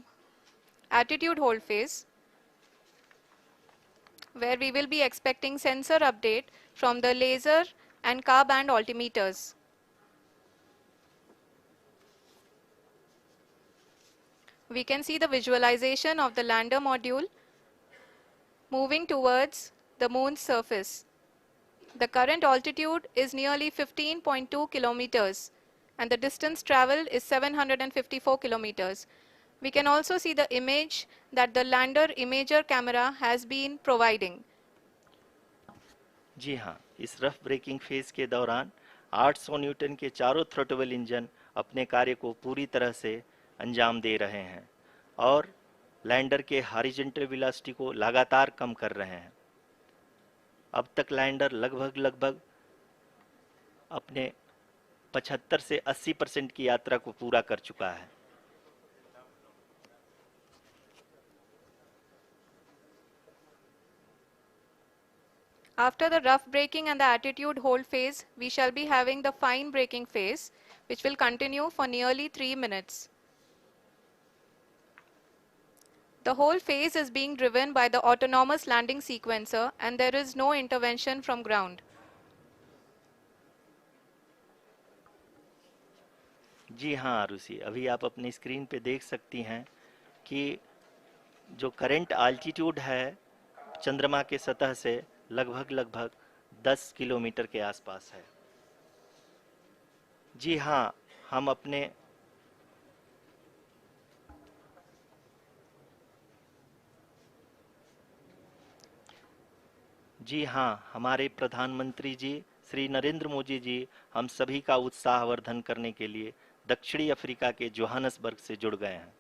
attitude hold phase, where we will be expecting sensor update from the laser and car band altimeters. We can see the visualization of the lander module moving towards the moon's surface. The current altitude is nearly 15.2 kilometers, and the distance traveled is 754 kilometers. We can also see the image that the lander imager camera has been providing. जी हाँ, इस rough breaking phase के दौरान 800 Newton के चारों throttle engine अपने कार्य को पूरी तरह से अंजाम दे रहे हैं और लैंडर के हॉरिजॉन्टल वेलोसिटी को लगातार कम कर रहे हैं। अब तक लैंडर लगभग अपने 75 से 80% की यात्रा को पूरा कर चुका है। After the rough braking and the attitude hold phase, we shall be having the fine braking phase, which will continue for nearly 3 minutes. The whole phase is being driven by the autonomous landing sequencer, and there is no intervention from ground. जी हाँ आरुषि, अभी आप अपनी screen पे देख सकती हैं कि जो करंट आल्टीट्यूड है चंद्रमा के सतह से लगभग 10 किलोमीटर के आसपास है। जी हाँ, हम अपने जी हाँ, हमारे प्रधानमंत्री जी श्री नरेंद्र मोदी जी हम सभी का उत्साहवर्धन करने के लिए दक्षिणी अफ्रीका के जोहानसबर्ग से जुड़ गए हैं।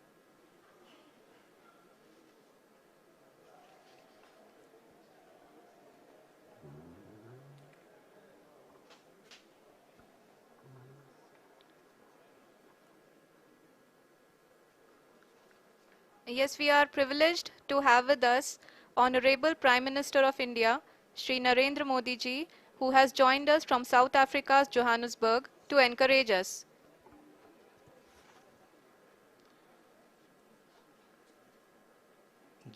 Yes, we are privileged to have with us Honorable Prime Minister of India, Shri Narendra Modi ji, who has joined us from South Africa's Johannesburg to encourage us.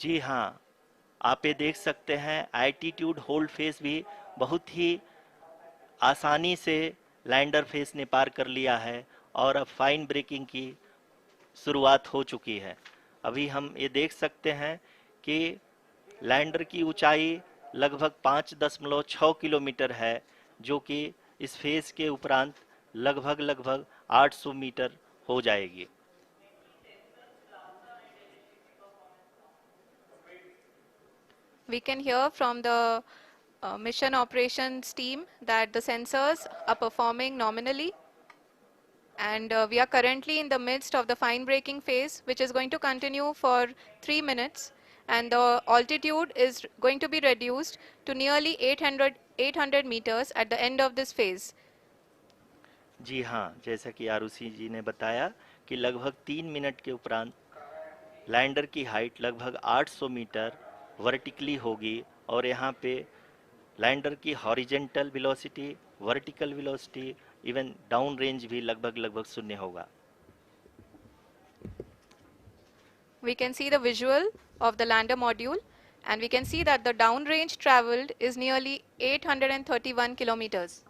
जी हाँ, आप ये देख सकते हैं एल्टीट्यूड होल्ड फेस भी बहुत ही आसानी से लैंडर फेस ने पार कर लिया है और अब फाइन ब्रेकिंग की शुरुआत हो चुकी है। अभी हम ये देख सकते हैं कि लैंडर की ऊंचाई लगभग 5.6 किलोमीटर है, जो कि इस फेस के उपरांत लगभग 800 मीटर हो जाएगी। We can hear from the mission operations team that the sensors are performing nominally, and we are currently in the midst of the fine braking phase, which is going to continue for 3 minutes, and the altitude is going to be reduced to nearly 800 meters at the end of this phase. जी हाँ, जैसा कि आरुषि जी ने बताया कि लगभग 3 minute के उपरांत lander की हाइट लगभग 800 मीटर वर्टिकली होगी और यहाँ पे लैंडर की horizontal velocity, vertical velocity, even down range भी लगभग शून्य होगा। We can see the visual of the lander module, and we can see that the downrange traveled is nearly 831 kilometers.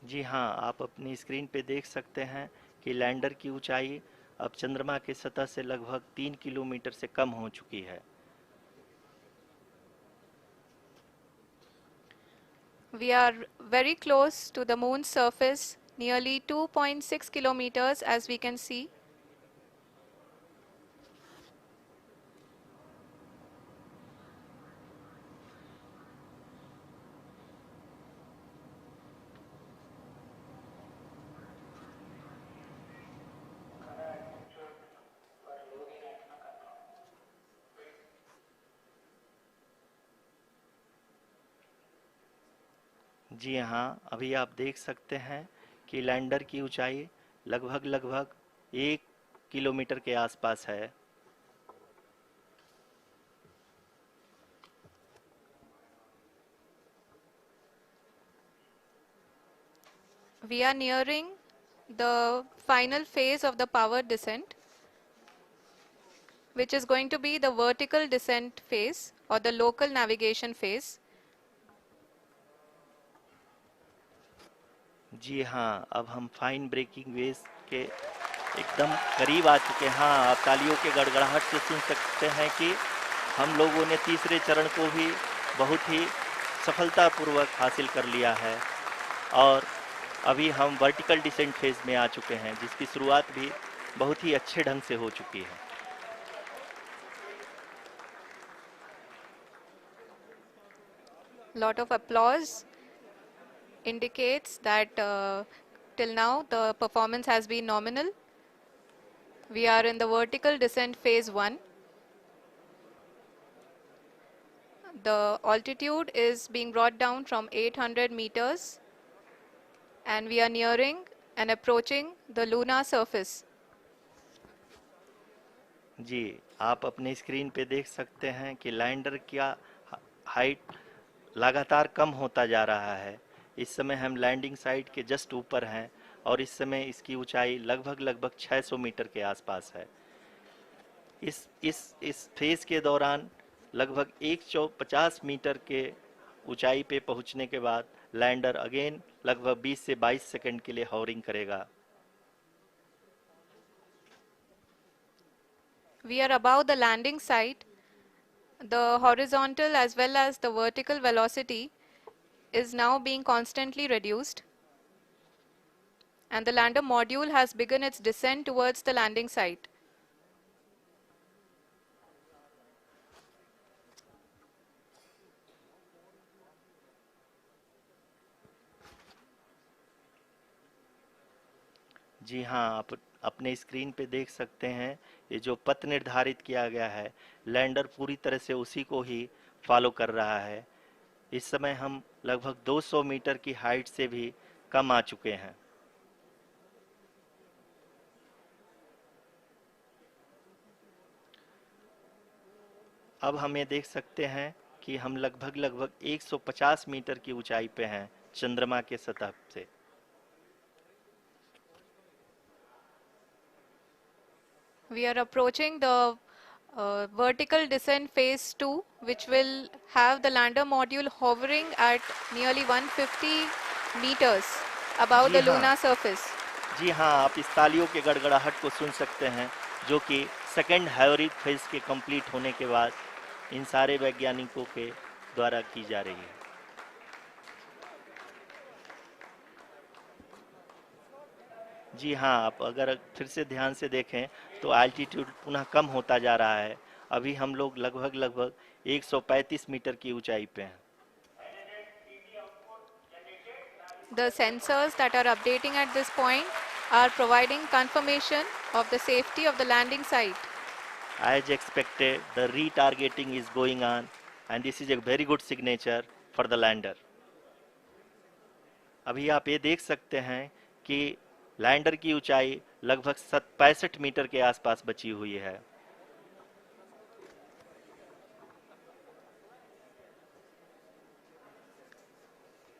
जी हाँ, आप अपनी स्क्रीन पे देख सकते हैं कि लैंडर की ऊंचाई अब चंद्रमा के सतह से लगभग 3 किलोमीटर से कम हो चुकी है। We are very close to the moon's surface, nearly 2.6 kilometers as we can see. जी हाँ, अभी आप देख सकते हैं कि लैंडर की ऊंचाई लगभग 1 किलोमीटर के आसपास है। We are nearing the final phase of the power descent, which is going to be the vertical descent phase or the local navigation phase. जी हाँ, अब हम फाइन ब्रेकिंग वेव के एकदम करीब आ चुके हैं। हाँ, आप तालियों के गड़गड़ाहट से सुन सकते हैं कि हम लोगों ने तीसरे चरण को भी बहुत ही सफलतापूर्वक हासिल कर लिया है और अभी हम वर्टिकल डिसेंट फेज में आ चुके हैं, जिसकी शुरुआत भी बहुत ही अच्छे ढंग से हो चुकी है। Lot of applause indicates that till now the performance has been nominal. We are in the vertical descent phase 1. The altitude is being brought down from 800 meters, and we are nearing and approaching the lunar surface. जी, आप अपने screen पे देख सकते हैं कि lander का height लगातार कम होता जा रहा है। इस समय हम लैंडिंग साइट के जस्ट ऊपर हैं और इस समय इसकी ऊंचाई लगभग 600 मीटर के आसपास है। इस फेज के दौरान लगभग 150 मीटर के ऊंचाई पे पहुंचने के बाद लैंडर अगेन लगभग 20 से 22 सेकंड के लिए हॉवरिंग करेगा। We are above the landing site. The horizontal as well as the vertical velocity is now being constantly reduced, and the lander module has begun its descent towards the landing site. जी हाँ, अपने screen पे देख सकते हैं, ये जो पथ निर्धारित किया गया है, लैंडर पूरी तरह से उसी को ही फॉलो कर रहा है। इस समय हम लगभग 200 मीटर की हाइट से भी कम आ चुके हैं। अब हम ये देख सकते हैं कि हम लगभग 150 मीटर की ऊंचाई पे हैं चंद्रमा के सतह से। We are approaching the vertical descent phase 2, which will have the lander module hovering at nearly 150 meters above ji the हाँ, lunar surface. जी हाँ, आप इस तालियों के गड़गड़ाहट को सुन सकते हैं, जो कि सेकेंड हायोरिक फेज के कंप्लीट होने के बाद इन सारे वैज्ञानिकों के द्वारा की जा रही है। जी हाँ, आप अगर फिर से ध्यान से देखें तो एल्टीट्यूड पुनः कम होता जा रहा है। अभी हम लोग लगभग 135 मीटर की ऊंचाई पे हैं। The sensors that are updating at this point are providing confirmation of the safety of the landing site. As expected, the retargeting is going on, and this is a very good signature for the lander. अभी आप ये देख सकते हैं कि lander की ऊंचाई लगभग 65 मीटर के आसपास बची हुई है।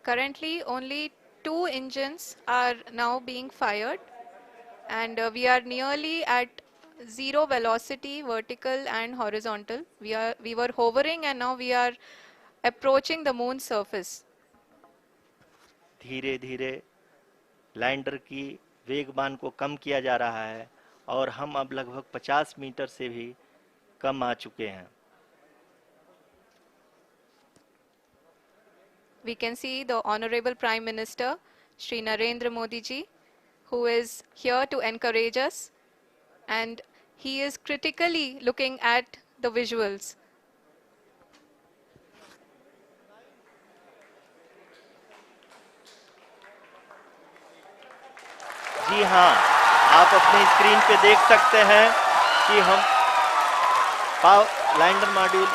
Currently, only 2 engines are now being fired, and we are nearly at zero velocity, vertical and horizontal. We were hovering, and now we are approaching the moon's surface. धीरे धीरे लैंडर की वेगमान को कम किया जा रहा है और हम अब लगभग 50 मीटर से भी कम आ चुके हैं। We can see the Honorable Prime Minister, Shri Narendra Modi ji, who is here to encourage us, and he is critically looking at the visuals. जी हाँ, आप अपने स्क्रीन पे देख सकते हैं कि हम lander module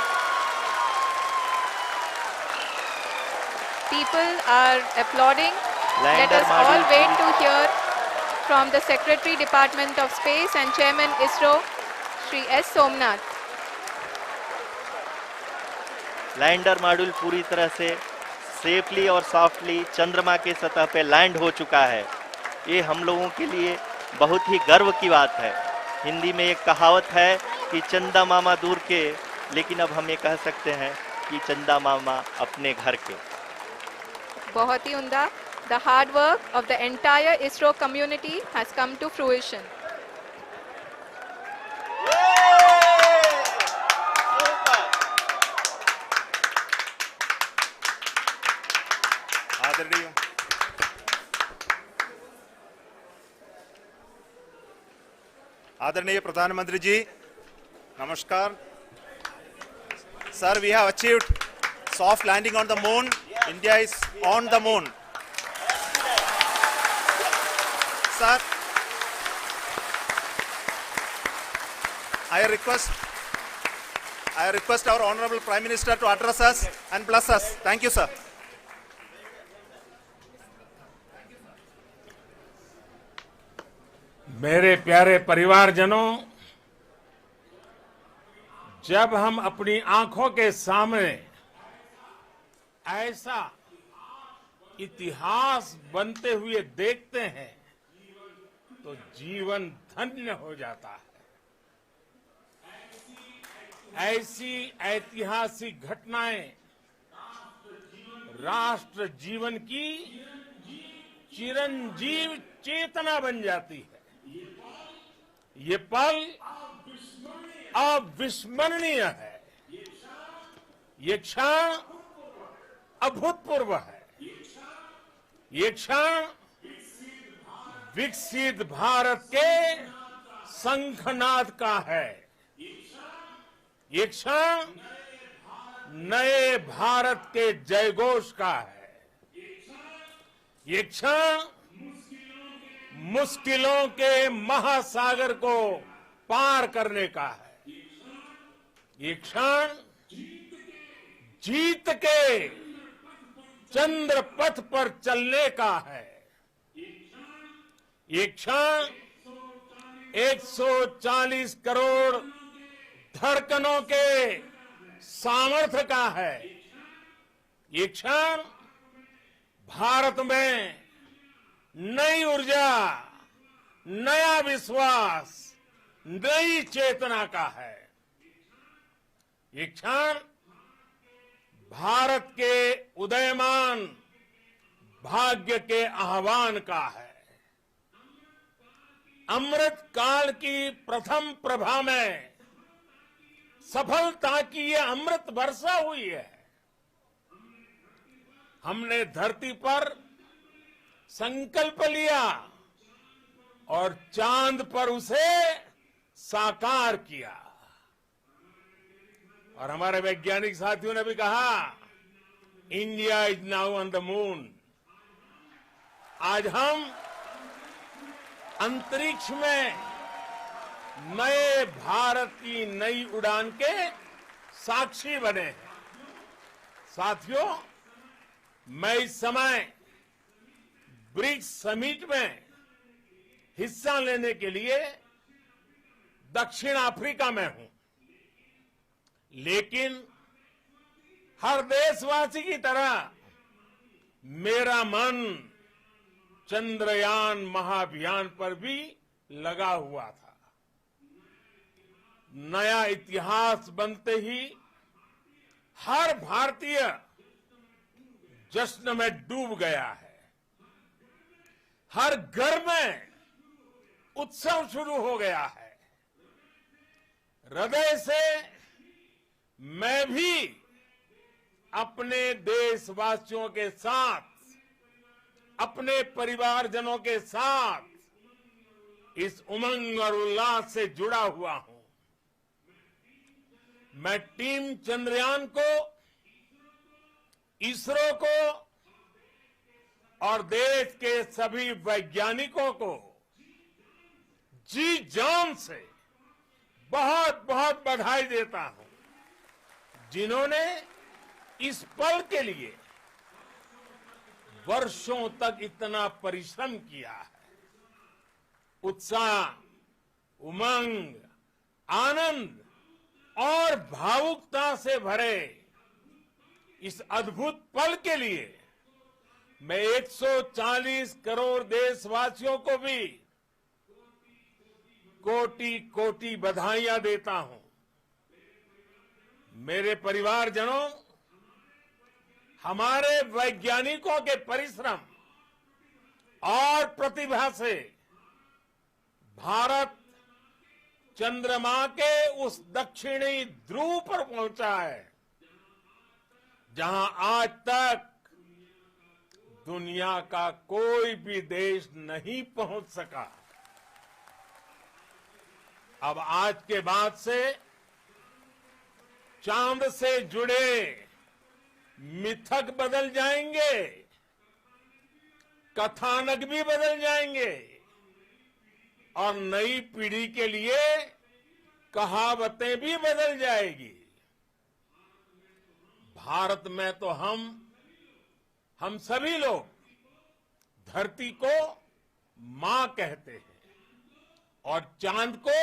People are applauding. Let lander us all module wait to hear from the Secretary Department of Space and Chairman ISRO, Shri S. Somnath. Lander module पूरी तरह से सेफली और सॉफ्टली चंद्रमा के सतह पे लैंड हो चुका है। ये हम लोगों के लिए बहुत ही गर्व की बात है। हिंदी में एक कहावत है कि चंदा मामा दूर के, लेकिन अब हम ये कह सकते हैं कि चंदा मामा अपने घर के। बहुत ही उम्दा. The hard work of the entire ISRO community has come to fruition. आदरणीय प्रधानमंत्री जी, नमस्कार. Sir, we have achieved soft landing on the moon. India is on the moon. Sir, I request our Honorable Prime Minister to address us and bless us. Thank you, sir. मेरे प्यारे परिवारजनों, जब हम अपनी आंखों के सामने ऐसा इतिहास बनते हुए देखते हैं तो जीवन धन्य हो जाता है। ऐसी ऐतिहासिक घटनाएं राष्ट्र जीवन की चिरंजीव चेतना बन जाती है। ये पल अविस्मरणीय है। ये क्षण अभूतपूर्व है। ये क्षण विकसित भारत के शंखनाद का है। ये क्षण नए भारत के जयघोष का है। ये क्षण मुश्किलों के महासागर को पार करने का है। ये क्षण जीत के चंद्र पथ पर चलने का है। ये क्षण 140 करोड़ धड़कनों के सामर्थ्य का है। ये क्षण भारत में नई ऊर्जा, नया विश्वास, नई चेतना का है। ये क्षण भारत के उदयमान भाग्य के आह्वान का है। अमृत काल की प्रथम प्रभा में सफलता की ये अमृत वर्षा हुई है। हमने धरती पर संकल्प लिया और चांद पर उसे साकार किया। और हमारे वैज्ञानिक साथियों ने भी कहा, India is now on the moon. आज हम अंतरिक्ष में नए भारत की नई उड़ान के साक्षी बने हैं। साथियों, मैं इस समय ब्रिक्स समिट में हिस्सा लेने के लिए दक्षिण अफ्रीका में हूं, लेकिन हर देशवासी की तरह मेरा मन चंद्रयान महाअभियान पर भी लगा हुआ था। नया इतिहास बनते ही हर भारतीय जश्न में डूब गया है। हर घर में उत्सव शुरू हो गया है। हृदय से मैं भी अपने देशवासियों के साथ, अपने परिवारजनों के साथ इस उमंग और उल्लास से जुड़ा हुआ हूं। मैं टीम चंद्रयान को, इसरो को और देश के सभी वैज्ञानिकों को जी जान से बहुत बहुत बधाई देता हूं, जिन्होंने इस पल के लिए वर्षों तक इतना परिश्रम किया है। उत्साह, उमंग, आनंद और भावुकता से भरे इस अद्भुत पल के लिए मैं 140 करोड़ देशवासियों को भी कोटि कोटि बधाइयां देता हूं। मेरे परिवारजनों, हमारे वैज्ञानिकों के परिश्रम और प्रतिभा से भारत चंद्रमा के उस दक्षिणी ध्रुव पर पहुंचा है, जहां आज तक दुनिया का कोई भी देश नहीं पहुंच सका। अब आज के बाद से चांद से जुड़े मिथक बदल जाएंगे, कथानक भी बदल जाएंगे और नई पीढ़ी के लिए कहावतें भी बदल जाएगी। भारत में तो हम सभी लोग धरती को मां कहते हैं और चांद को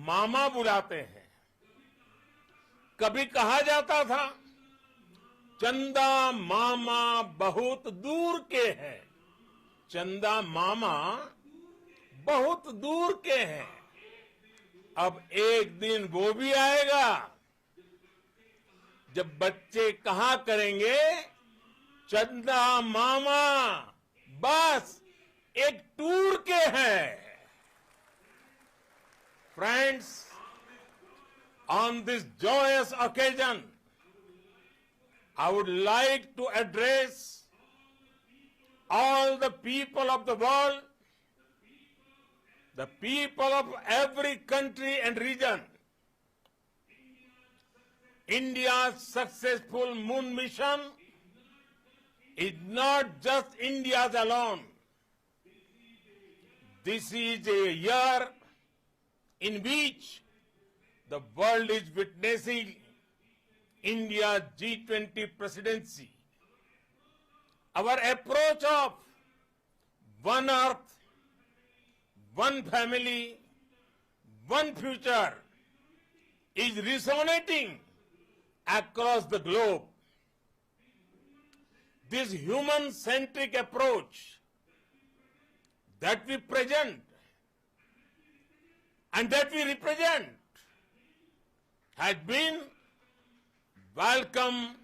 मामा बुलाते हैं। कभी कहा जाता था, चंदा मामा बहुत दूर के हैं। चंदा मामा बहुत दूर के हैं। अब एक दिन वो भी आएगा जब बच्चे कहा करेंगे, चंदा मामा बस एक टूर के हैं। Friends, on this joyous occasion, I would like to address all the people of the world, the people of every country and region. India's successful moon mission is not just India's alone. This is a year in which the world is witnessing India's G20 presidency. Our approach of one earth, one family, one future is resonating across the globe. This human-centric approach that we present and that we represent has been welcomed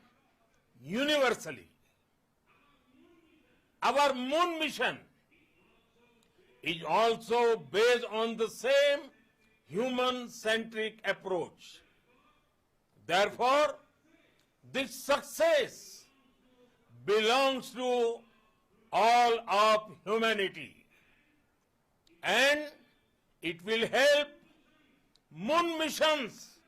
universally. Our moon mission is also based on the same human-centric approach. Therefore, this success belongs to all of humanity, and it will help moon missions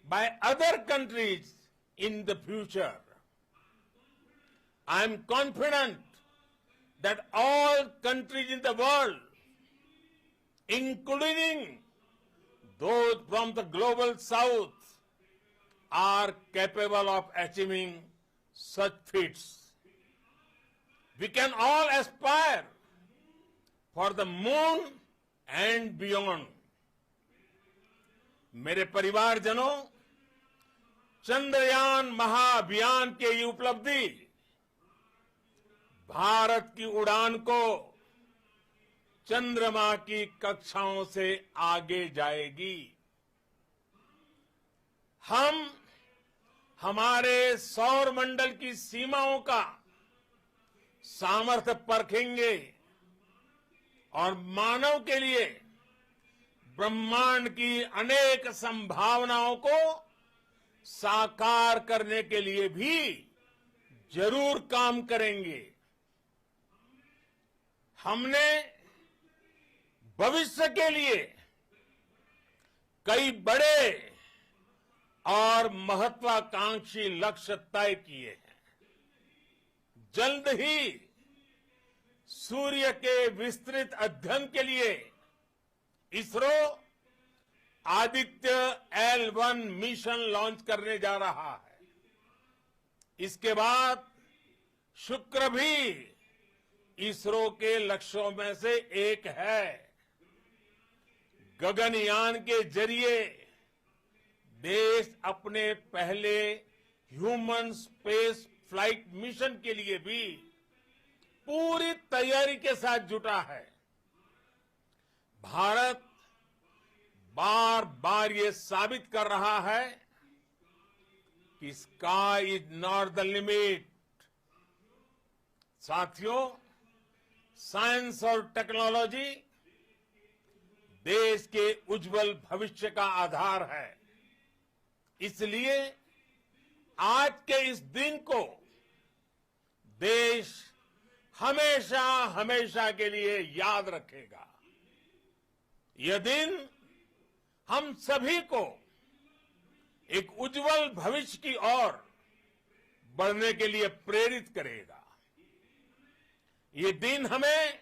by other countries in the future. I am confident that all countries in the world, including those from the global south, are capable of achieving such feats. We can all aspire for the moon and beyond. मेरे परिवारजनों, चंद्रयान महाअभियान के ये उपलब्धि भारत की उड़ान को चंद्रमा की कक्षाओं से आगे जाएगी। हम हमारे सौर मंडल की सीमाओं का सामर्थ्य परखेंगे और मानव के लिए ब्रह्मांड की अनेक संभावनाओं को साकार करने के लिए भी जरूर काम करेंगे। हमने भविष्य के लिए कई बड़े और महत्वाकांक्षी लक्ष्य तय किए हैं। जल्द ही सूर्य के विस्तृत अध्ययन के लिए ISRO Aditya L1 mission launch करने जा रहा है। इसके बाद शुक्र भी इसरो के लक्ष्यों में से एक है। गगनयान के जरिए देश अपने पहले ह्यूमन स्पेस फ्लाइट मिशन के लिए भी पूरी तैयारी के साथ जुटा है। भारत बार बार ये साबित कर रहा है कि sky is not the limit. साथियों, साइंस और टेक्नोलॉजी देश के उज्जवल भविष्य का आधार है। इसलिए आज के इस दिन को देश हमेशा हमेशा के लिए याद रखेगा। यह दिन हम सभी को एक उज्जवल भविष्य की ओर बढ़ने के लिए प्रेरित करेगा। ये दिन हमें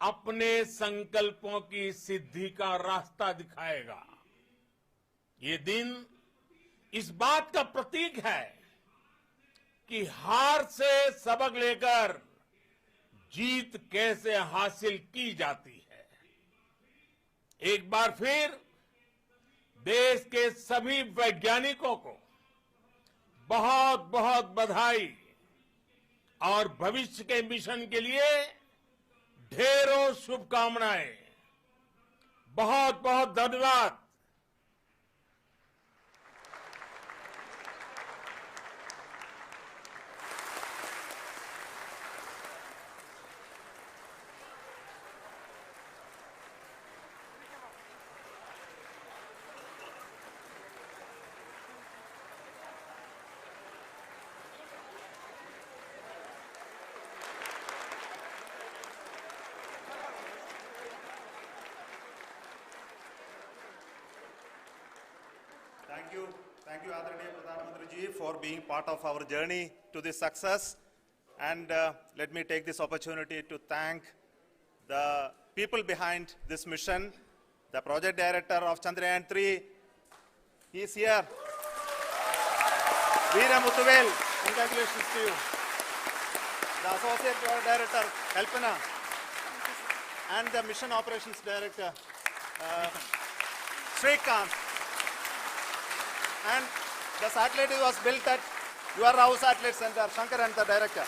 अपने संकल्पों की सिद्धि का रास्ता दिखाएगा। ये दिन इस बात का प्रतीक है कि हार से सबक लेकर जीत कैसे हासिल की जाती है। एक बार फिर देश के सभी वैज्ञानिकों को बहुत बहुत बधाई और भविष्य के मिशन के लिए ढेरों शुभकामनाएं। बहुत बहुत धन्यवाद। Thank you, Adaraniya Pradhan Mantri ji, for being part of our journey to this success. And let me take this opportunity to thank the people behind this mission. The project director of Chandrayaan-3, he is here. Veera Muthuvel, congratulations to you. The associate project director, Kalpana, and the mission operations director, Srikanth. And the satellite was built at your house satellite center, Shankaran, the director.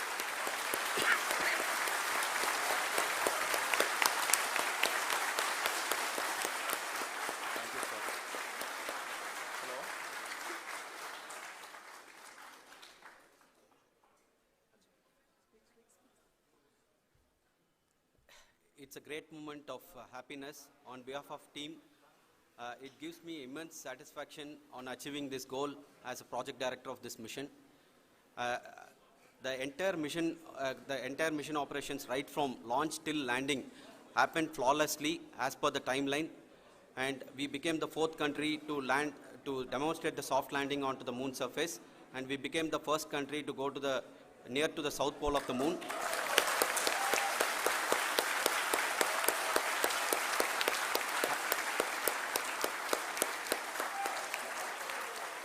It's a great moment of happiness on behalf of team. It gives me immense satisfaction on achieving this goal as a project director of this mission. The entire mission operations right from launch till landing happened flawlessly as per the timeline, and we became the 4th country to demonstrate the soft landing onto the moon surface, and we became the first country to go to near to the south pole of the moon.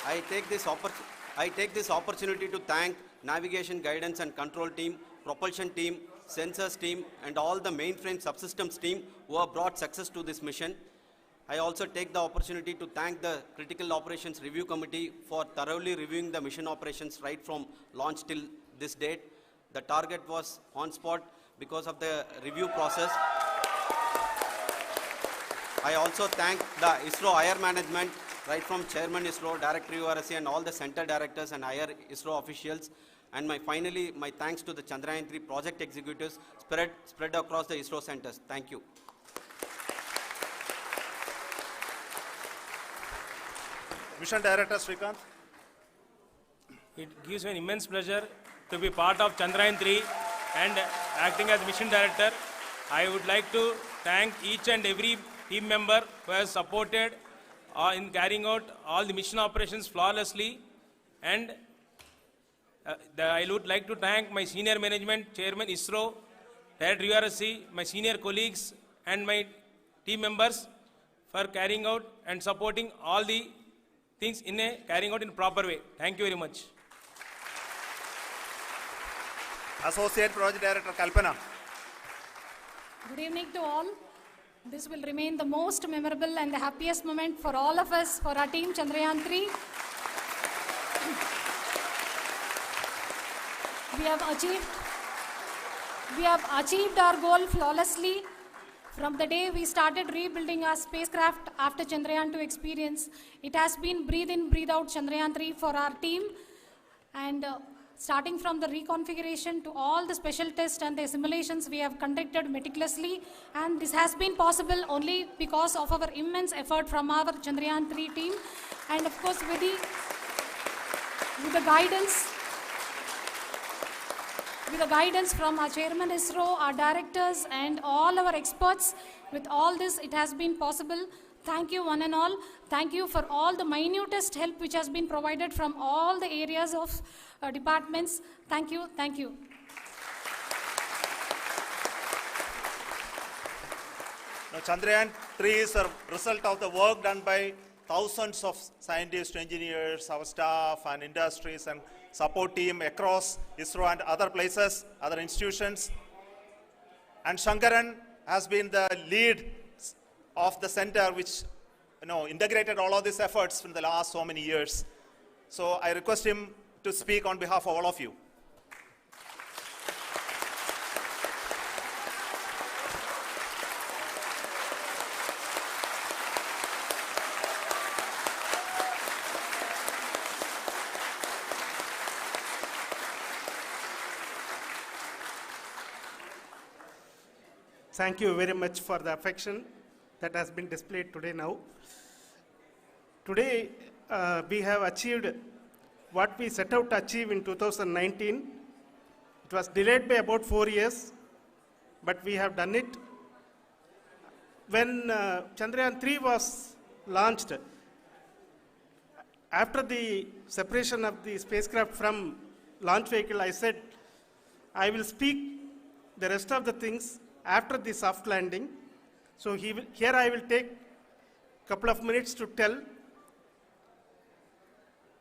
I take this opportunity to thank navigation, guidance and control team, propulsion team, sensors team and all the mainframe subsystems team who have brought success to this mission. I also take the opportunity to thank the Critical Operations Review Committee for thoroughly reviewing the mission operations right from launch till this date. The target was on spot because of the review process. I also thank the ISRO higher management, right from Chairman ISRO, Director URSC and all the center directors and higher ISRO officials. And finally, my thanks to the Chandrayaan-3 project executives spread across the ISRO centers. Thank you. Mission Director Srikanth. It gives me an immense pleasure to be part of Chandrayaan-3 and acting as Mission Director. I would like to thank each and every team member who has supported in carrying out all the mission operations flawlessly, and I would like to thank my senior management, Chairman ISRO, Director URSC, my senior colleagues and my team members for carrying out and supporting all the things carrying out in a proper way. Thank you very much. Associate Project Director Kalpana. Good evening to all. This will remain the most memorable and the happiest moment for all of us, for our team Chandrayaan-3. We have achieved our goal flawlessly. From the day we started rebuilding our spacecraft after Chandrayaan-2 experience, it has been breathe in, breathe out Chandrayaan-3 for our team. And starting from the reconfiguration to all the special tests and the simulations we have conducted meticulously, and this has been possible only because of our immense effort from our Chandrayaan-3 team, and of course with the guidance from our Chairman ISRO, our directors and all our experts. With all this, it has been possible. Thank you one and all. Thank you for all the minutest help which has been provided from all the areas of departments. Thank you. Thank you. Now, Chandrayaan-3 is a result of the work done by thousands of scientists, engineers, our staff and industries and support team across ISRO and other places, other institutions. And Shankaran has been the lead of the center which integrated all of these efforts in the last so many years. So I request him to speak on behalf of all of you. Thank you very much for the affection that has been displayed today now. Today, we have achieved what we set out to achieve in 2019. It was delayed by about 4 years, but we have done it. When Chandrayaan-3 was launched, after the separation of the spacecraft from launch vehicle, I said, I will speak the rest of the things after the soft landing. So here I will take a couple of minutes to tell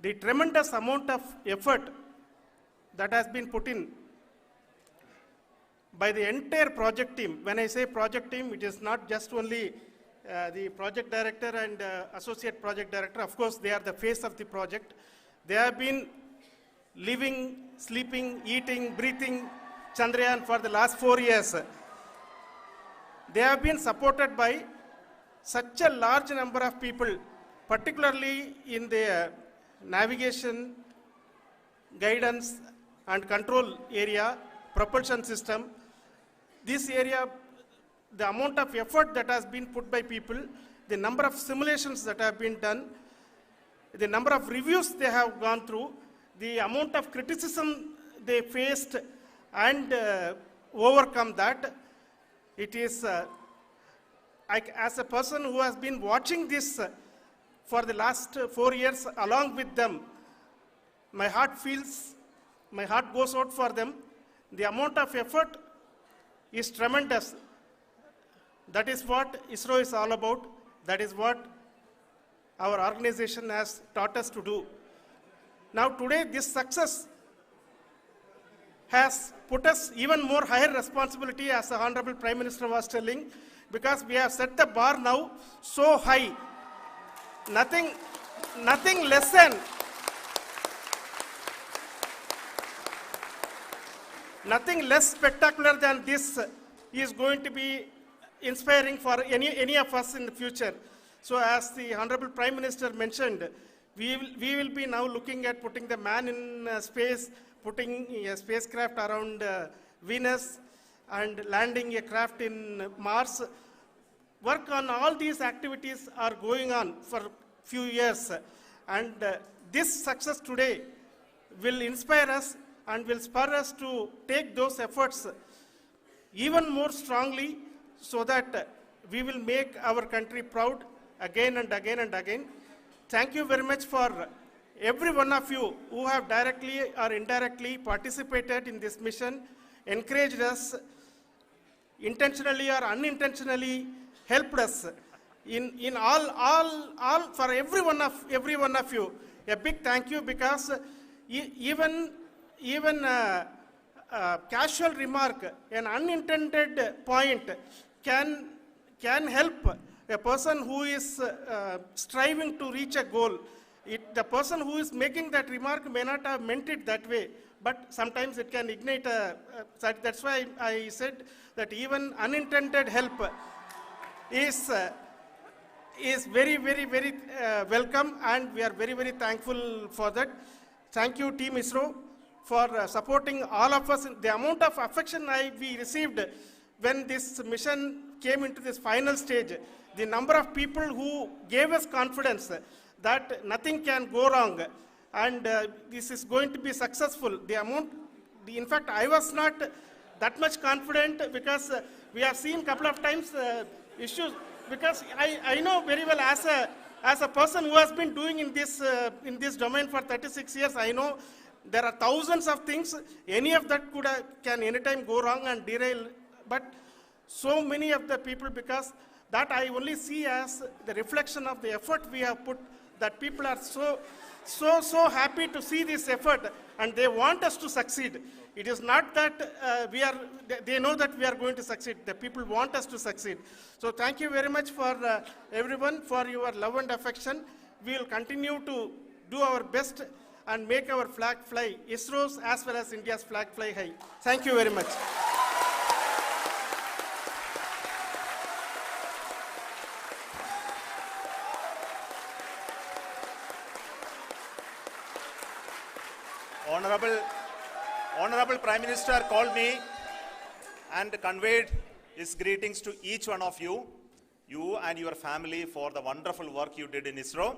the tremendous amount of effort that has been put in by the entire project team. When I say project team, it is not just only the project director and associate project director. Of course, they are the face of the project. They have been living, sleeping, eating, breathing Chandrayaan for the last 4 years. They have been supported by such a large number of people, particularly in the navigation, guidance and control area, propulsion system. This area, the amount of effort that has been put by people, the number of simulations that have been done, the number of reviews they have gone through, the amount of criticism they faced and overcome that. It is, as a person who has been watching this for the last 4 years along with them, my heart goes out for them. The amount of effort is tremendous. That is what ISRO is all about. That is what our organization has taught us to do. Now today, this success has put us even more higher responsibility, as the Honorable Prime Minister was telling, because we have set the bar now so high. Nothing less than nothing less spectacular than this is going to be inspiring for any of us in the future. So as the Honorable Prime Minister mentioned, we will be now looking at putting the man in space, putting a spacecraft around Venus and landing a craft in Mars. Work on all these activities are going on for a few years. And this success today will inspire us and will spur us to take those efforts even more strongly, so that we will make our country proud again and again and again. Thank you very much for every one of you who have directly or indirectly participated in this mission, encouraged us, intentionally or unintentionally helped us in all for every one of you. A big thank you, because even casual remark, an unintended point can help a person who is striving to reach a goal. The person who is making that remark may not have meant it that way, but sometimes it can ignite that's why I said that even unintended help is very, very, very welcome, and we are very, very thankful for that. Thank you, Team ISRO, for supporting all of us. The amount of affection we received when this mission came into this final stage, the number of people who gave us confidence that nothing can go wrong and this is going to be successful. In fact, I was not that much confident, because we have seen a couple of times issues, because I know very well as a person who has been doing in this domain for 36 years, I know there are thousands of things. Any of that can anytime go wrong and derail. But so many of the people, because that I only see as the reflection of the effort we have put, that people are so happy to see this effort and they want us to succeed. It is not that they know that we are going to succeed. The people want us to succeed. So thank you very much for everyone for your love and affection. We will continue to do our best and make our flag fly, ISRO's as well as India's flag fly high. Thank you very much. Honorable Prime Minister called me and conveyed his greetings to each one of you and your family, for the wonderful work you did in ISRO.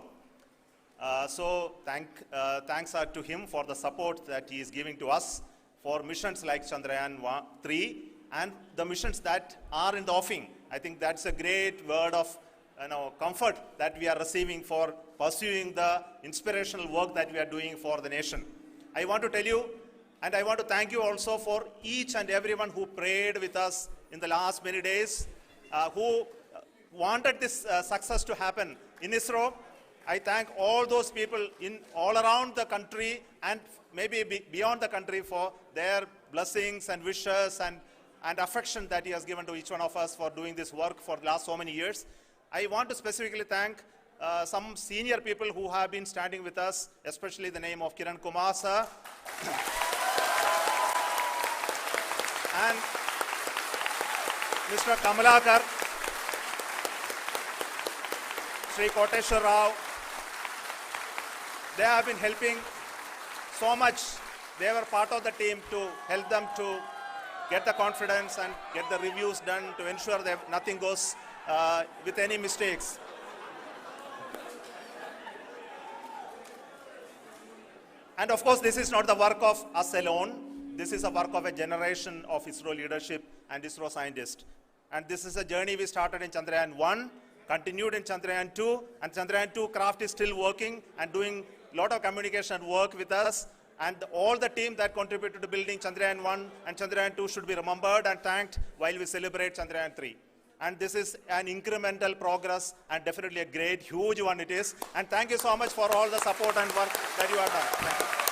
Thanks are to him for the support that he is giving to us for missions like Chandrayaan 3 and the missions that are in the offing. I think that's a great word of comfort that we are receiving for pursuing the inspirational work that we are doing for the nation. I want to tell you, and I want to thank you also for each and everyone who prayed with us in the last many days, who wanted this success to happen in ISRO. I thank all those people in all around the country and maybe beyond the country for their blessings and wishes and affection that he has given to each one of us for doing this work for the last so many years. I want to specifically thank some senior people who have been standing with us, especially the name of Kiran Kumar sir and Mr. Kamalakar, Sri Koteshwar Rao. They have been helping so much. They were part of the team to help them to get the confidence and get the reviews done to ensure that nothing goes with any mistakes. And of course, this is not the work of us alone. This is a work of a generation of ISRO leadership and ISRO scientists. And this is a journey we started in Chandrayaan 1, continued in Chandrayaan 2, and Chandrayaan 2 craft is still working and doing a lot of communication work with us. And all the team that contributed to building Chandrayaan 1 and Chandrayaan 2 should be remembered and thanked while we celebrate Chandrayaan 3. And this is an incremental progress and definitely a great, huge one it is. And thank you so much for all the support and work that you have done. Thank you.